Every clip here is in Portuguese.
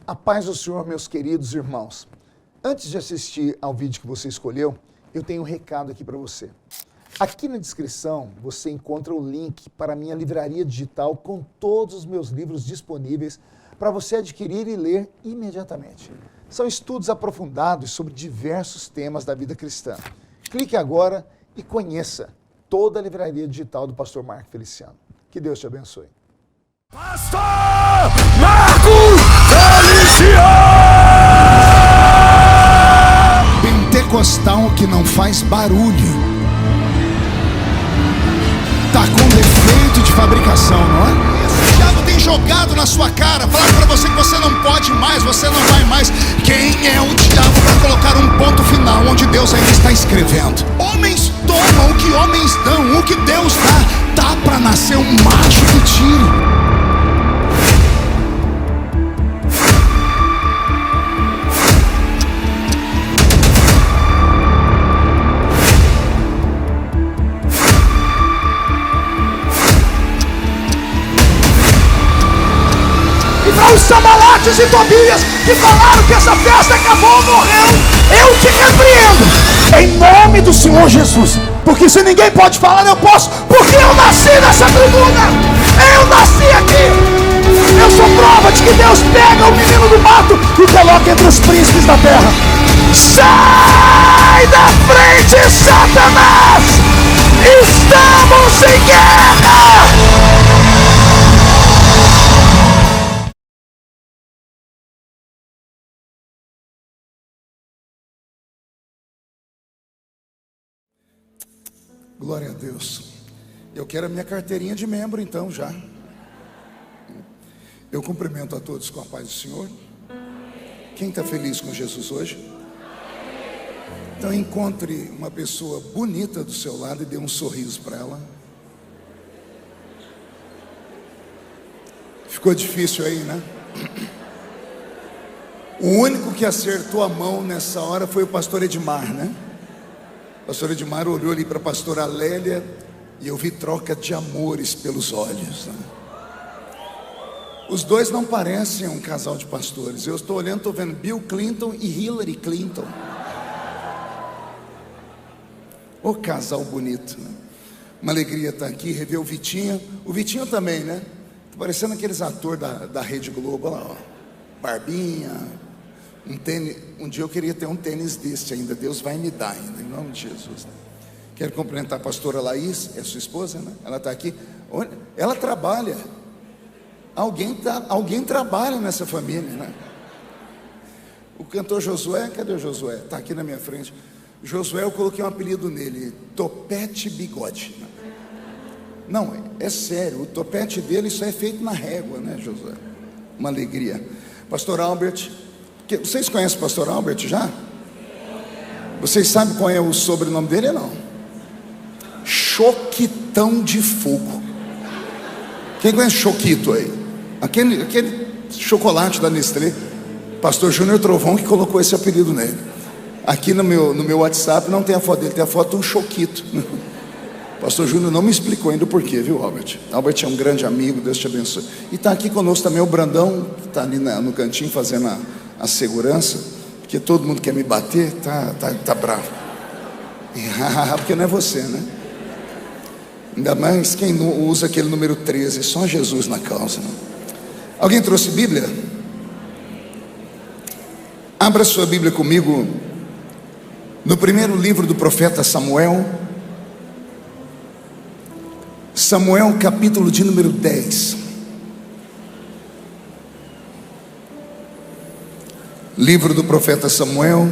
A paz do Senhor, meus queridos irmãos. Antes de assistir ao vídeo que você escolheu, eu tenho um recado aqui para você. Aqui na descrição você encontra o link para a minha livraria digital com todos os meus livros disponíveis para você adquirir e ler imediatamente. São estudos aprofundados sobre diversos temas da vida cristã. Clique agora e conheça toda a livraria digital do pastor Marco Feliciano. Que Deus te abençoe. Pastor Marcos Feliciano! Pentecostal que não faz barulho, tá com defeito de fabricação, não é? O diabo tem jogado na sua cara, falando pra você que você não pode mais, você não vai mais. Quem é o diabo para colocar um ponto final onde Deus ainda está escrevendo? Homens tomam o que homens dão, o que Deus dá pra nascer um macho que tire. Os Samalates e Tobias que falaram que essa festa acabou, morreu, eu te repreendo em nome do Senhor Jesus, porque se ninguém pode falar, eu posso, porque eu nasci nessa tribuna, eu nasci aqui, eu sou prova de que Deus pega o menino do mato e coloca entre os príncipes da terra. Sai da frente, Satanás, estamos em guerra. Glória a Deus. Eu quero a minha carteirinha de membro então já. Eu cumprimento a todos com a paz do Senhor. Quem está feliz com Jesus hoje? Então encontre uma pessoa bonita do seu lado e dê um sorriso para ela. Ficou difícil aí, né? O único que acertou a mão nessa hora foi o pastor Edmar, né? O pastor Edmar olhou ali para a pastora Lélia e eu vi troca de amores pelos olhos, né? Os dois não parecem um casal de pastores. Eu estou olhando, estou vendo Bill Clinton e Hillary Clinton. Ô casal bonito, né? Uma alegria estar aqui, rever o Vitinho. O Vitinho também, né? Tá parecendo aqueles atores da Rede Globo, olha lá, ó. Barbinha, um tênis. Um dia eu queria ter um tênis desse ainda. Deus vai me dar ainda, em nome de Jesus, né? Quero cumprimentar a pastora Laís, é sua esposa, né? Ela está aqui. Ela trabalha. Alguém trabalha nessa família, né? O cantor Josué, cadê o Josué? Está aqui na minha frente. Josué, eu coloquei um apelido nele, Topete Bigode. Não, é sério, o topete dele só é feito na régua, né, Josué? Uma alegria. Pastor Albert, vocês conhecem o pastor Albert já? Vocês sabem qual é o sobrenome dele, não? Choquitão de Fogo. Quem conhece Choquito aí? Aquele chocolate da Nestlé. Pastor Júnior Trovão que colocou esse apelido nele. Aqui no meu WhatsApp não tem a foto dele, tem a foto de um Choquito. Pastor Júnior não me explicou ainda o porquê, viu, Albert? Albert é um grande amigo, Deus te abençoe. E está aqui conosco também o Brandão, que está ali no cantinho fazendo a segurança, porque todo mundo quer me bater, tá bravo. Porque não é você, né? Ainda mais quem não usa aquele número 13, só Jesus na causa, né? Alguém trouxe Bíblia? Abra sua Bíblia comigo no primeiro livro do profeta Samuel. Samuel, capítulo de número 10. Livro do profeta Samuel,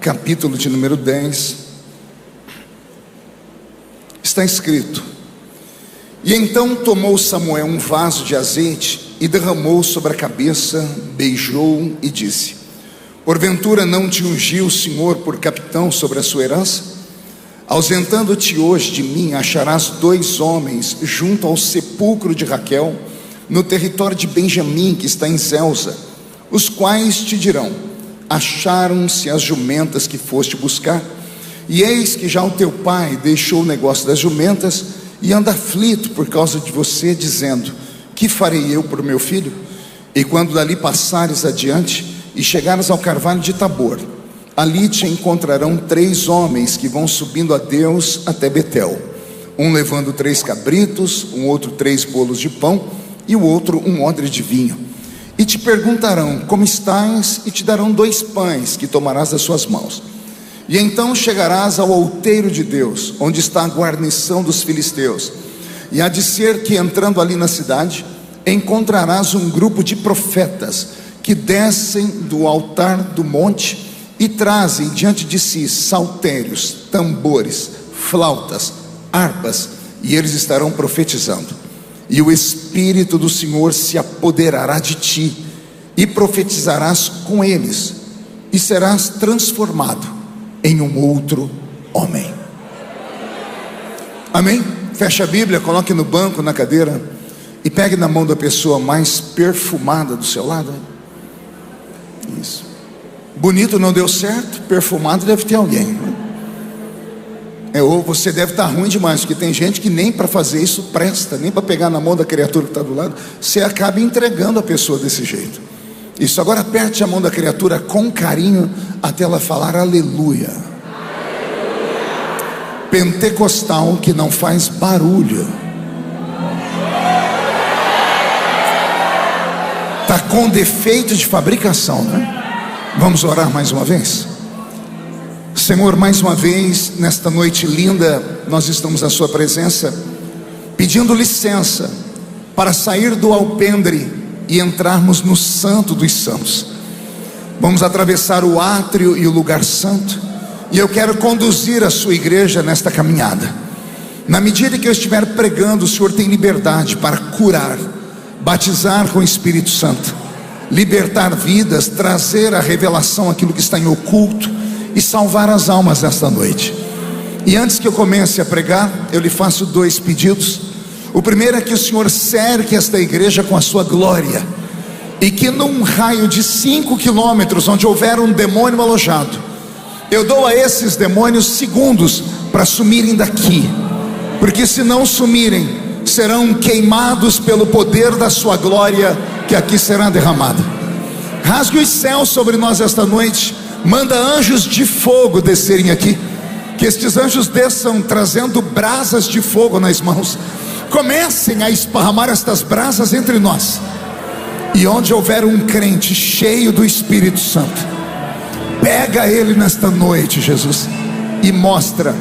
capítulo de número 10. Está escrito: E então tomou Samuel um vaso de azeite e derramou sobre a cabeça, beijou e disse: Porventura não te ungiu o Senhor por capitão sobre a sua herança? Ausentando-te hoje de mim, acharás 2 homens junto ao sepulcro de Raquel, no território de Benjamim, que está em Zelza, os quais te dirão: acharam-se as jumentas que foste buscar, e eis que já o teu pai deixou o negócio das jumentas e anda aflito por causa de você, dizendo: que farei eu por meu filho? E quando dali passares adiante e chegares ao carvalho de Tabor, ali te encontrarão 3 homens que vão subindo a Deus até Betel, um levando 3 cabritos, um outro 3 bolos de pão e o outro um odre de vinho. E te perguntarão: como estás? E te darão 2 pães que tomarás das suas mãos. E então chegarás ao outeiro de Deus, onde está a guarnição dos filisteus. E há de ser que, entrando ali na cidade, encontrarás um grupo de profetas que descem do altar do monte e trazem diante de si saltérios, tambores, flautas, harpas, e eles estarão profetizando. E o Espírito do Senhor se apoderará de ti, e profetizarás com eles, e serás transformado em um outro homem. Amém? Feche a Bíblia, coloque no banco, na cadeira, e pegue na mão da pessoa mais perfumada do seu lado. Isso. Bonito não deu certo, perfumado deve ter alguém. Ou você deve estar ruim demais, porque tem gente que nem para fazer isso presta, nem para pegar na mão da criatura que está do lado. Você acaba entregando a pessoa desse jeito. Isso, agora aperte a mão da criatura com carinho até ela falar aleluia. Pentecostal que não faz barulho. Está com defeito de fabricação, né? Vamos orar mais uma vez? Senhor, mais uma vez, nesta noite linda, nós estamos na sua presença, pedindo licença para sair do alpendre e entrarmos no santo dos santos. Vamos atravessar o átrio e o lugar santo, e eu quero conduzir a sua igreja nesta caminhada. Na medida que eu estiver pregando, o Senhor tem liberdade para curar, batizar com o Espírito Santo, libertar vidas, trazer a revelação aquilo que está em oculto e salvar as almas nesta noite. E antes que eu comece a pregar, eu lhe faço 2 pedidos. O primeiro é que o Senhor cerque esta igreja com a sua glória, e que num raio de 5 quilômetros, onde houver um demônio alojado, eu dou a esses demônios segundos para sumirem daqui, porque se não sumirem, serão queimados pelo poder da sua glória, que aqui será derramada. Rasgue os céus sobre nós esta noite. Manda anjos de fogo descerem aqui, que estes anjos desçam trazendo brasas de fogo nas mãos. Comecem a esparramar estas brasas entre nós, e onde houver um crente cheio do Espírito Santo, pega ele nesta noite, Jesus, e mostra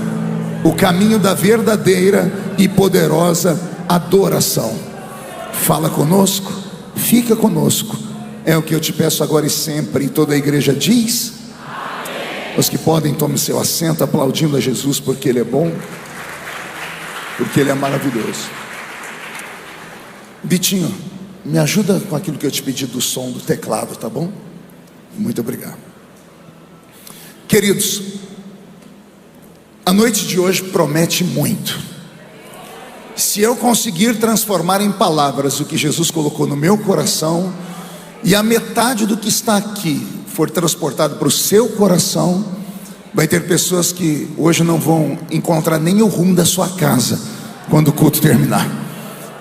o caminho da verdadeira e poderosa adoração. Fala conosco, fica conosco, é o que eu te peço agora e sempre. E toda a igreja diz: os que podem, tomem seu assento, aplaudindo a Jesus, porque Ele é bom, porque Ele é maravilhoso. Vitinho, me ajuda com aquilo que eu te pedi do som do teclado, tá bom? Muito obrigado. Queridos, a noite de hoje promete muito. Se eu conseguir transformar em palavras o que Jesus colocou no meu coração, e a metade do que está aqui for transportado para o seu coração, vai ter pessoas que hoje não vão encontrar nem o rumo da sua casa quando o culto terminar.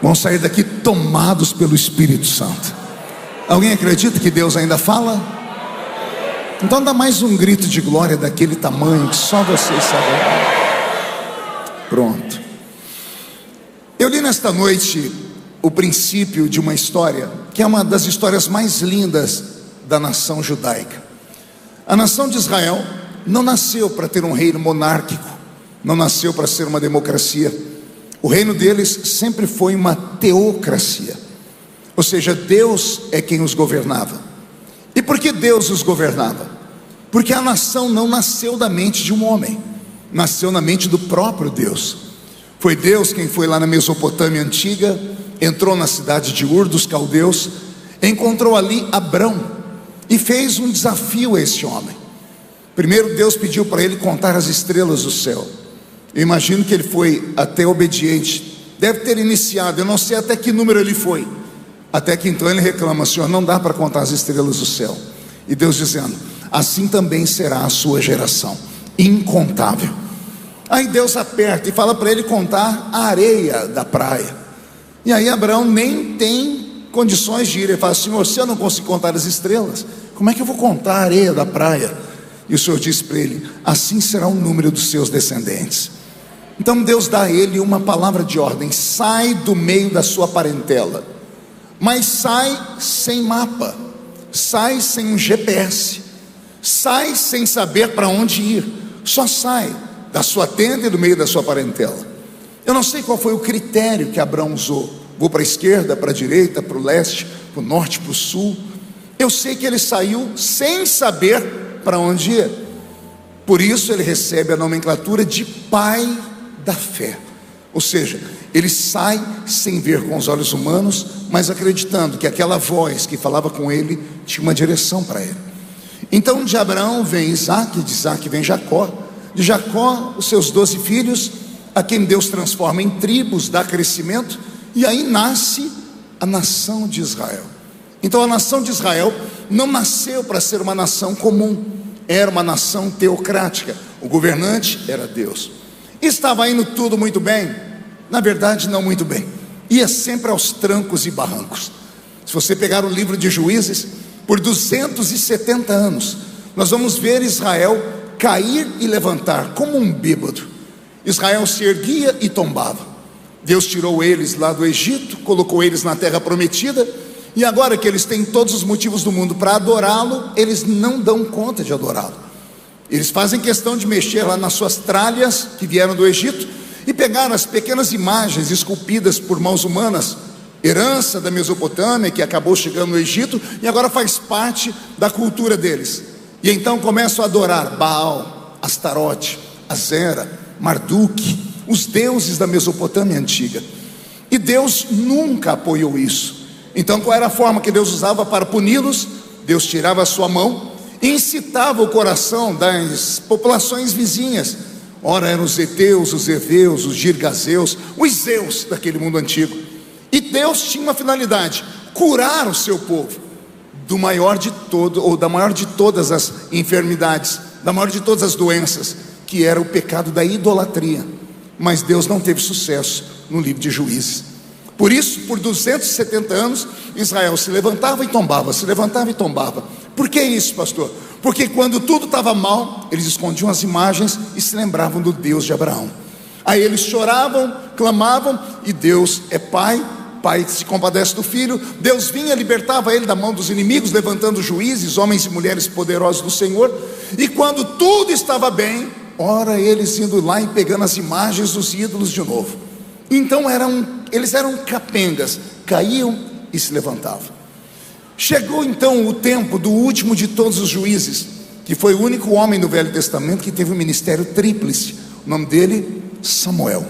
Vão sair daqui tomados pelo Espírito Santo. Alguém acredita que Deus ainda fala? Então dá mais um grito de glória daquele tamanho que só vocês sabem. Pronto. Eu li nesta noite o princípio de uma história que é uma das histórias mais lindas da nação judaica. A nação de Israel não nasceu para ter um reino monárquico, não nasceu para ser uma democracia. O reino deles sempre foi uma teocracia, ou seja, Deus é quem os governava. E por que Deus os governava? Porque a nação não nasceu da mente de um homem, nasceu na mente do próprio Deus. Foi Deus quem foi lá na Mesopotâmia antiga, entrou na cidade de Ur dos caldeus, encontrou ali Abrão e fez um desafio a esse homem. Primeiro Deus pediu para ele contar as estrelas do céu. Eu imagino que ele foi até obediente, deve ter iniciado, eu não sei até que número ele foi, até que então ele reclama: Senhor, não dá para contar as estrelas do céu. E Deus dizendo: assim também será a sua geração, incontável. Aí Deus aperta e fala para ele contar a areia da praia. E aí Abraão nem tem condições de ir. Ele fala: Senhor, se eu não consigo contar as estrelas, como é que eu vou contar a areia da praia? E o Senhor disse para ele: assim será o número dos seus descendentes. Então Deus dá a ele uma palavra de ordem: sai do meio da sua parentela, mas sai sem mapa, sai sem um GPS, sai sem saber para onde ir, só sai da sua tenda e do meio da sua parentela. Eu não sei qual foi o critério que Abraão usou. Vou para a esquerda, para a direita, para o leste, para o norte, para o sul. Eu sei que ele saiu sem saber para onde ir. Por isso ele recebe a nomenclatura de pai da fé. Ou seja, ele sai sem ver com os olhos humanos, mas acreditando que aquela voz que falava com ele tinha uma direção para ele. Então de Abraão vem Isaac, de Isaac vem Jacó, de Jacó os seus 12 filhos, a quem Deus transforma em tribos, dá crescimento, e aí nasce a nação de Israel. Então a nação de Israel não nasceu para ser uma nação comum, era uma nação teocrática, o governante era Deus. Estava indo tudo muito bem? Na verdade não muito bem, ia sempre aos trancos e barrancos. Se você pegar o livro de Juízes, por 270 anos, nós vamos ver Israel cair e levantar como um bêbado. Israel se erguia e tombava. Deus tirou eles lá do Egito, colocou eles na terra prometida, e agora que eles têm todos os motivos do mundo para adorá-lo, eles não dão conta de adorá-lo. Eles fazem questão de mexer lá nas suas tralhas que vieram do Egito e pegaram as pequenas imagens esculpidas por mãos humanas, herança da Mesopotâmia, que acabou chegando no Egito e agora faz parte da cultura deles. E então começam a adorar Baal, Astarote, Azera, Marduk, os deuses da Mesopotâmia antiga. E Deus nunca apoiou isso. Então qual era a forma que Deus usava para puni-los? Deus tirava a sua mão e incitava o coração das populações vizinhas. Ora eram os heteus, os heveus, os girgazeus, os zeus daquele mundo antigo. E Deus tinha uma finalidade: curar o seu povo do maior de todo, ou da maior de todas as enfermidades, da maior de todas as doenças, que era o pecado da idolatria. Mas Deus não teve sucesso no livro de Juízes. Por isso, por 270 anos, Israel se levantava e tombava, se levantava e tombava. Por que isso, pastor? Porque quando tudo estava mal, eles escondiam as imagens e se lembravam do Deus de Abraão. Aí eles choravam, clamavam, e Deus é pai, pai se compadece do filho. Deus vinha, libertava ele da mão dos inimigos, levantando juízes, homens e mulheres poderosos do Senhor. E quando tudo estava bem, ora eles indo lá e pegando as imagens dos ídolos de novo. Então eles eram capengas, caíam e se levantavam. Chegou então o tempo do último de todos os juízes, que foi o único homem no Velho Testamento que teve um ministério tríplice. O nome dele, Samuel.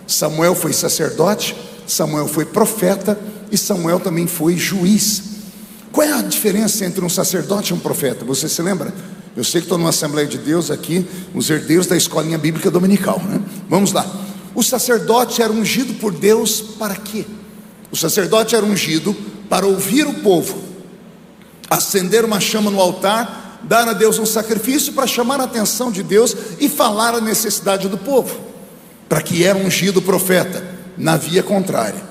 Samuel foi sacerdote, Samuel foi profeta e Samuel também foi juiz. Qual é a diferença entre um sacerdote e um profeta? Você se lembra? Eu sei que estou numa Assembleia de Deus aqui, os herdeiros da escolinha bíblica dominical, né? Vamos lá. O sacerdote era ungido por Deus para quê? O sacerdote era ungido para ouvir o povo, acender uma chama no altar, dar a Deus um sacrifício para chamar a atenção de Deus e falar a necessidade do povo. Para que era ungido o profeta? Na via contrária.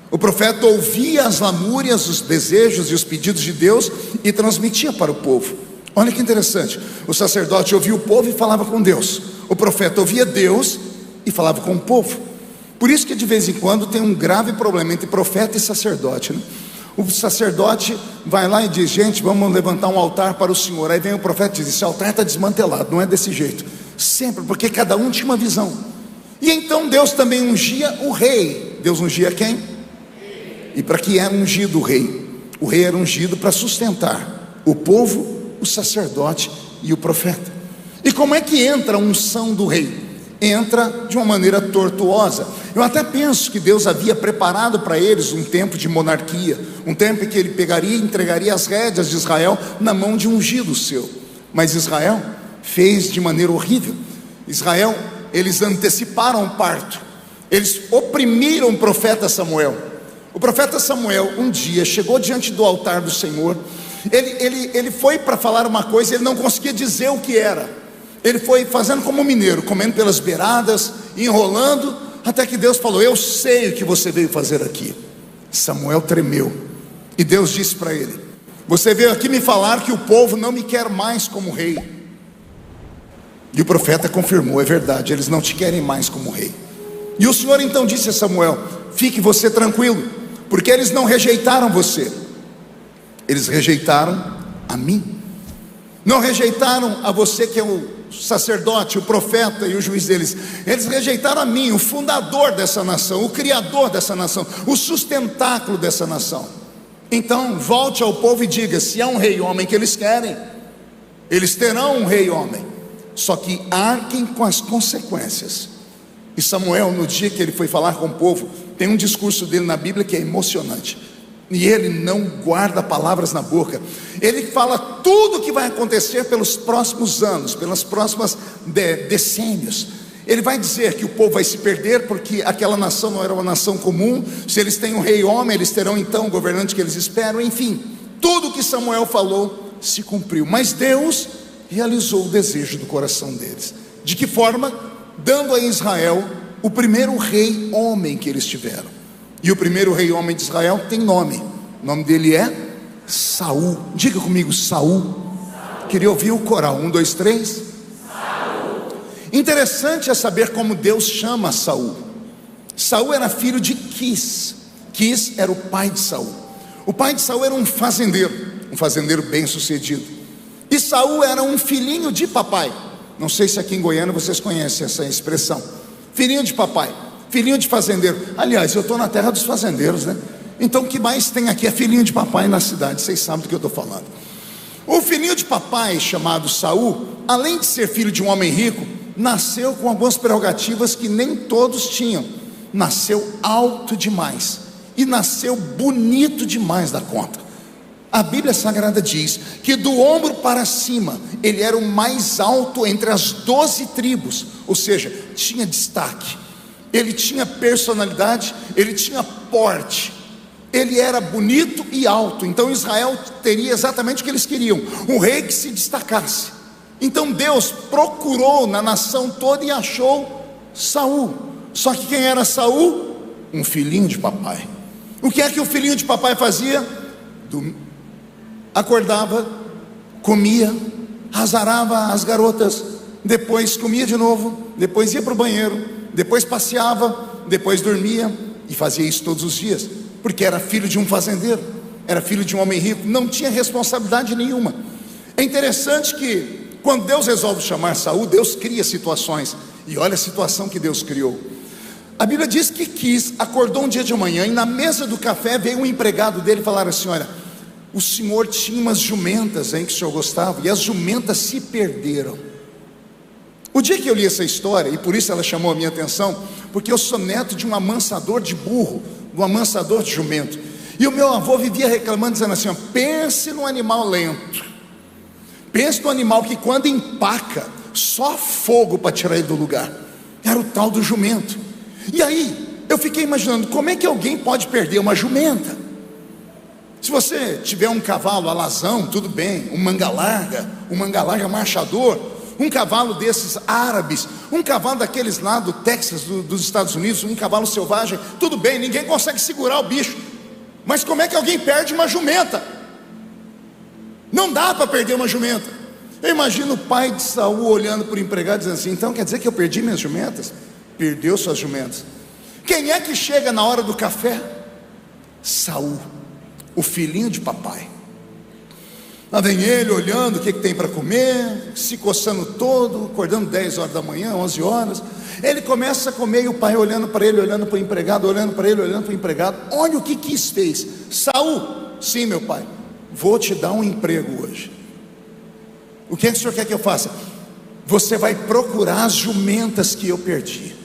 O profeta ouvia as lamúrias, os desejos e os pedidos de Deus e transmitia para o povo. Olha que interessante, o sacerdote ouvia o povo e falava com Deus, o profeta ouvia Deus e falava com o povo. Por isso que de vez em quando tem um grave problema entre profeta e sacerdote, né? O sacerdote vai lá e diz: gente, vamos levantar um altar para o Senhor. Aí vem o profeta e diz: esse altar está desmantelado. Não é desse jeito, sempre, porque cada um tinha uma visão. E então Deus também ungia o rei. Deus ungia quem? E para que era ungido o rei? O rei era ungido para sustentar o povo, o sacerdote e o profeta. E como é que entra a unção do rei? Entra de uma maneira tortuosa. Eu até penso que Deus havia preparado para eles um tempo de monarquia, um tempo em que ele pegaria e entregaria as rédeas de Israel na mão de um ungido seu. Mas Israel fez de maneira horrível. Israel, eles anteciparam o parto, eles oprimiram o profeta Samuel. O profeta Samuel um dia chegou diante do altar do Senhor. Ele foi para falar uma coisa, ele não conseguia dizer o que era. Ele foi fazendo como um mineiro, comendo pelas beiradas, enrolando, até que Deus falou: eu sei o que você veio fazer aqui. Samuel tremeu. E Deus disse para ele: você veio aqui me falar que o povo não me quer mais como rei. E o profeta confirmou: é verdade, eles não te querem mais como rei. E o Senhor então disse a Samuel: fique você tranquilo, porque eles não rejeitaram você, eles rejeitaram a mim. Não rejeitaram a você que é o sacerdote, o profeta e o juiz deles. Eles rejeitaram a mim, o fundador dessa nação, o criador dessa nação, o sustentáculo dessa nação. Então volte ao povo e diga: se há um rei homem que eles querem, eles terão um rei homem, só que arquem com as consequências. E Samuel, no dia que ele foi falar com o povo, tem um discurso dele na Bíblia que é emocionante. E ele não guarda palavras na boca. Ele fala tudo o que vai acontecer pelos próximos anos, pelas próximas decênios. Ele vai dizer que o povo vai se perder, porque aquela nação não era uma nação comum. Se eles têm um rei homem, eles terão então o governante que eles esperam. Enfim, tudo o que Samuel falou se cumpriu. Mas Deus realizou o desejo do coração deles. De que forma? Dando a Israel o primeiro rei homem que eles tiveram. E o primeiro rei homem de Israel tem nome. O nome dele é Saul. Diga comigo: Saul. Queria ouvir o coral. 1, 2, 3. Saul. Interessante é saber como Deus chama Saul. Saul era filho de Quis. Quis era o pai de Saul. O pai de Saul era um fazendeiro bem sucedido. E Saul era um filhinho de papai. Não sei se aqui em Goiânia vocês conhecem essa expressão. Filhinho de papai, filhinho de fazendeiro. Aliás, eu estou na terra dos fazendeiros, né? Então o que mais tem aqui é filhinho de papai na cidade. Vocês sabem do que eu estou falando. O filhinho de papai, chamado Saul, além de ser filho de um homem rico, nasceu com algumas prerrogativas que nem todos tinham. Nasceu alto demais e nasceu bonito demais da conta. A Bíblia Sagrada diz que do ombro para cima ele era o mais alto entre as 12 tribos, ou seja, tinha destaque, ele tinha personalidade, ele tinha porte, ele era bonito e alto. Então Israel teria exatamente o que eles queriam: um rei que se destacasse. Então Deus procurou na nação toda e achou Saul. Só que quem era Saul? Um filhinho de papai. O que é que o filhinho de papai fazia? Acordava, comia, azarava as garotas, depois comia de novo, depois ia para o banheiro, depois passeava, depois dormia, e fazia isso todos os dias, porque era filho de um fazendeiro, era filho de um homem rico, não tinha responsabilidade nenhuma. É interessante que quando Deus resolve chamar Saul, Deus cria situações, e olha a situação que Deus criou. A Bíblia diz que Quis acordou um dia de manhã e na mesa do café veio um empregado dele falar assim: olha, o senhor tinha umas jumentas que o senhor gostava, e as jumentas se perderam. O dia que eu li essa história, e por isso ela chamou a minha atenção, porque eu sou neto de um amansador de burro, de um amansador de jumento, e o meu avô vivia reclamando, dizendo assim: ó, pense num animal lento, pense num animal que quando empaca, só fogo para tirar ele do lugar. Era o tal do jumento. E aí eu fiquei imaginando, como é que alguém pode perder uma jumenta? Se você tiver um cavalo alazão, tudo bem, um manga larga marchador, um cavalo desses árabes, um cavalo daqueles lá do Texas, dos Estados Unidos, um cavalo selvagem, tudo bem, ninguém consegue segurar o bicho. Mas como é que alguém perde uma jumenta? Não dá para perder uma jumenta. Eu imagino o pai de Saul olhando para o empregado dizendo assim: então quer dizer que eu perdi minhas jumentas? Perdeu suas jumentas. Quem é que chega na hora do café? Saul, o filhinho de papai. Lá vem ele olhando o que tem para comer, se coçando todo, acordando 10 horas da manhã, 11 horas. Ele começa a comer e o pai olhando para ele, olhando para o empregado, olhando para ele, olhando para o empregado. Olha o que Quis fez. Saul, sim meu pai, vou te dar um emprego hoje. O que é que o senhor quer que eu faça? Você vai procurar as jumentas que eu perdi.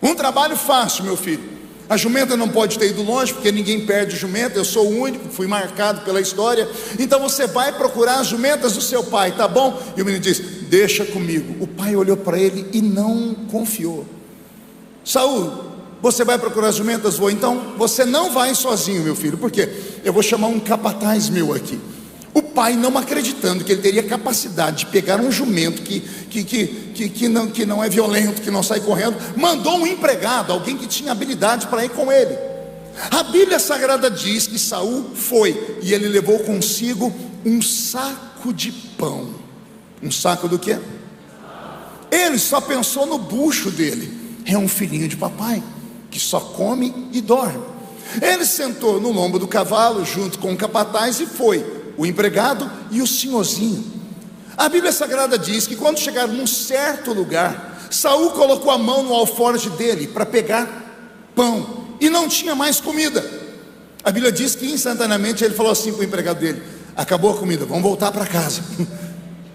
Um trabalho fácil, meu filho. A jumenta não pode ter ido longe, porque ninguém perde jumenta, eu sou o único, fui marcado pela história. Então você vai procurar as jumentas do seu pai, tá bom? E o menino diz: deixa comigo. O pai olhou para ele e não confiou. Saul, você vai procurar as jumentas? Vou. Então você não vai sozinho, meu filho, porque eu vou chamar um capataz meu aqui. O pai, não acreditando que ele teria capacidade de pegar um jumento que não é violento, que não sai correndo, mandou um empregado, alguém que tinha habilidade para ir com ele. A Bíblia Sagrada diz que Saul foi e ele levou consigo um saco de pão. Um saco do quê? Ele só pensou no bucho dele. É um filhinho de papai que só come e dorme. Ele sentou no lombo do cavalo junto com o capataz e foi, o empregado e o senhorzinho. A Bíblia Sagrada diz que quando chegaram num certo lugar, Saul colocou a mão no alforje dele para pegar pão e não tinha mais comida. A Bíblia diz que instantaneamente ele falou assim para o empregado dele: acabou a comida, vamos voltar para casa.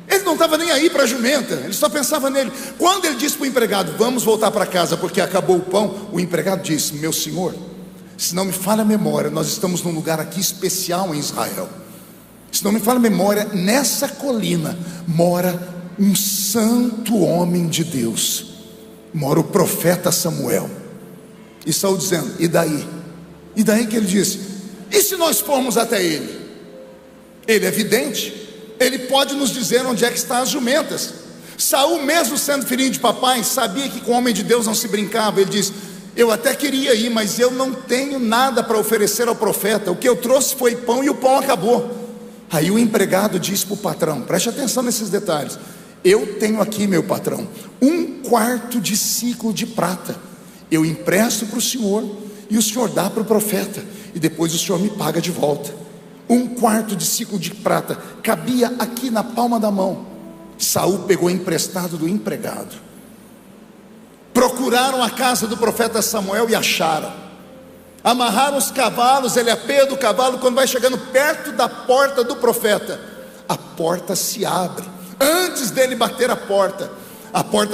Ele não estava nem aí para a jumenta, ele só pensava nele. Quando ele disse para o empregado: vamos voltar para casa porque acabou o pão, o empregado disse: meu senhor, se não me falha a memória, nós estamos num lugar aqui especial em Israel. Se não me falha a memória, nessa colina mora um santo homem de Deus, mora o profeta Samuel. E Saul dizendo: e daí? E daí que ele disse: e se nós formos até ele? Ele é vidente, ele pode nos dizer onde é que estão as jumentas. Saul, mesmo sendo filhinho de papai, sabia que com o homem de Deus não se brincava. Ele diz: eu até queria ir, mas eu não tenho nada para oferecer ao profeta. O que eu trouxe foi pão e o pão acabou. Aí o empregado disse para o patrão, preste atenção nesses detalhes: eu tenho aqui, meu patrão, 1/4 de ciclo de prata. Eu empresto para o senhor e o senhor dá para o profeta, e depois o senhor me paga de volta. 1/4 de ciclo de prata cabia aqui na palma da mão. Saul pegou emprestado do empregado. Procuraram a casa do profeta Samuel e acharam. Amarraram os cavalos, ele apeia do cavalo. Quando vai chegando perto da porta do profeta, a porta se abre. Antes dele bater a porta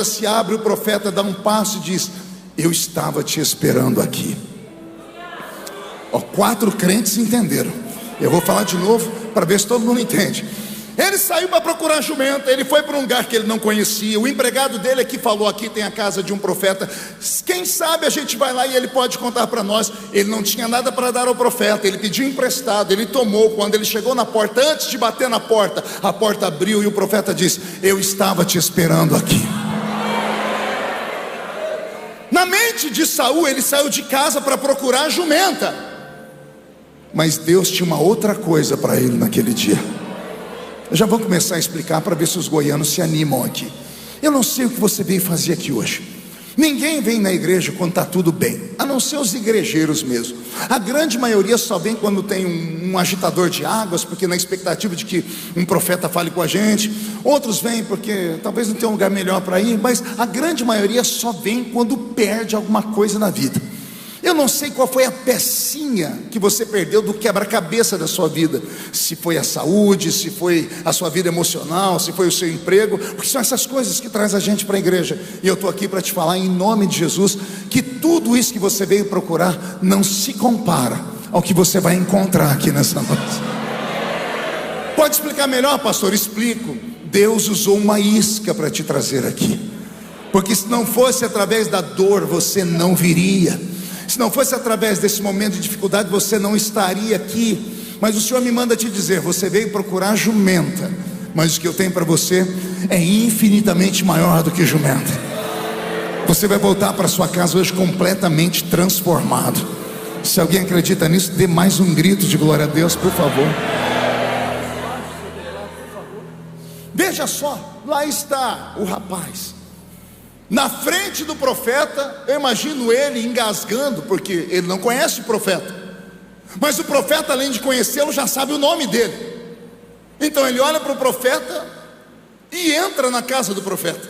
se abre, o profeta dá um passo e diz: eu estava te esperando aqui. 4 crentes entenderam. Eu vou falar de novo para ver se todo mundo entende. Ele saiu para procurar jumenta, ele foi para um lugar que ele não conhecia. O empregado dele aqui falou: aqui tem a casa de um profeta, quem sabe a gente vai lá e ele pode contar para nós. Ele não tinha nada para dar ao profeta, ele pediu emprestado, ele tomou. Quando ele chegou na porta, antes de bater na porta, a porta abriu e o profeta disse: eu estava te esperando aqui. Na mente de Saul, ele saiu de casa para procurar jumenta, mas Deus tinha uma outra coisa para ele naquele dia. Eu já vou começar a explicar para ver se os goianos se animam aqui. Eu não sei o que você veio fazer aqui hoje. Ninguém vem na igreja quando está tudo bem, a não ser os igrejeiros mesmo. A grande maioria só vem quando tem um agitador de águas, porque na expectativa de que um profeta fale com a gente. Outros vêm porque talvez não tenha um lugar melhor para ir, mas a grande maioria só vem quando perde alguma coisa na vida. Eu não sei qual foi a pecinha que você perdeu do quebra-cabeça da sua vida. Se foi a saúde, se foi a sua vida emocional, se foi o seu emprego, porque são essas coisas que traz a gente para a igreja. E eu estou aqui para te falar em nome de Jesus, que tudo isso que você veio procurar não se compara ao que você vai encontrar aqui nessa noite. Pode explicar melhor, pastor? Explico. Deus usou uma isca para te trazer aqui, porque se não fosse através da dor, você não viria. Se não fosse através desse momento de dificuldade, você não estaria aqui. Mas o Senhor me manda te dizer: você veio procurar jumenta, mas o que eu tenho para você é infinitamente maior do que jumenta. Você vai voltar para sua casa hoje completamente transformado. Se alguém acredita nisso, dê mais um grito de glória a Deus, por favor. Veja só, lá está o rapaz na frente do profeta. Eu imagino ele engasgando, porque ele não conhece o profeta, mas o profeta, além de conhecê-lo, já sabe o nome dele. Então ele olha para o profeta e entra na casa do profeta.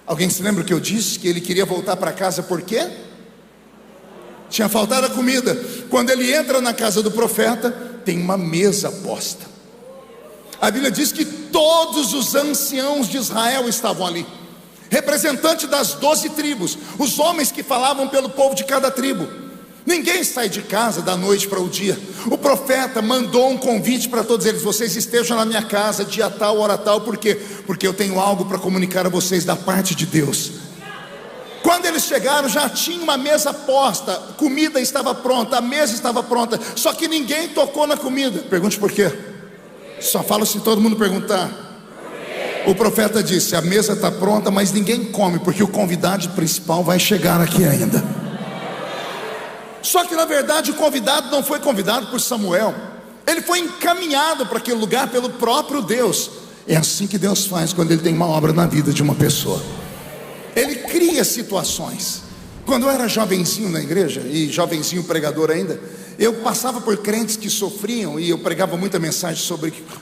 Alguém se lembra que eu disse que ele queria voltar para casa por quê? Tinha faltado a comida. Quando ele entra na casa do profeta, tem uma mesa posta. A Bíblia diz que todos os anciãos de Israel estavam ali, representante das 12 tribos, os homens que falavam pelo povo de cada tribo. Ninguém sai de casa da noite para o dia. O profeta mandou um convite para todos eles: vocês estejam na minha casa dia tal, hora tal. Por quê? Porque eu tenho algo para comunicar a vocês da parte de Deus. Quando eles chegaram, já tinha uma mesa posta, comida estava pronta, a mesa estava pronta, só que ninguém tocou na comida. Pergunte por quê? Só falo se todo mundo perguntar. O profeta disse: a mesa está pronta, mas ninguém come, porque o convidado principal vai chegar aqui ainda. Só que na verdade o convidado não foi convidado por Samuel, ele foi encaminhado para aquele lugar pelo próprio Deus. É assim que Deus faz quando Ele tem uma obra na vida de uma pessoa. Ele cria situações. Quando eu era jovenzinho na igreja, e jovenzinho pregador ainda, eu passava por crentes que sofriam, e eu pregava muita mensagem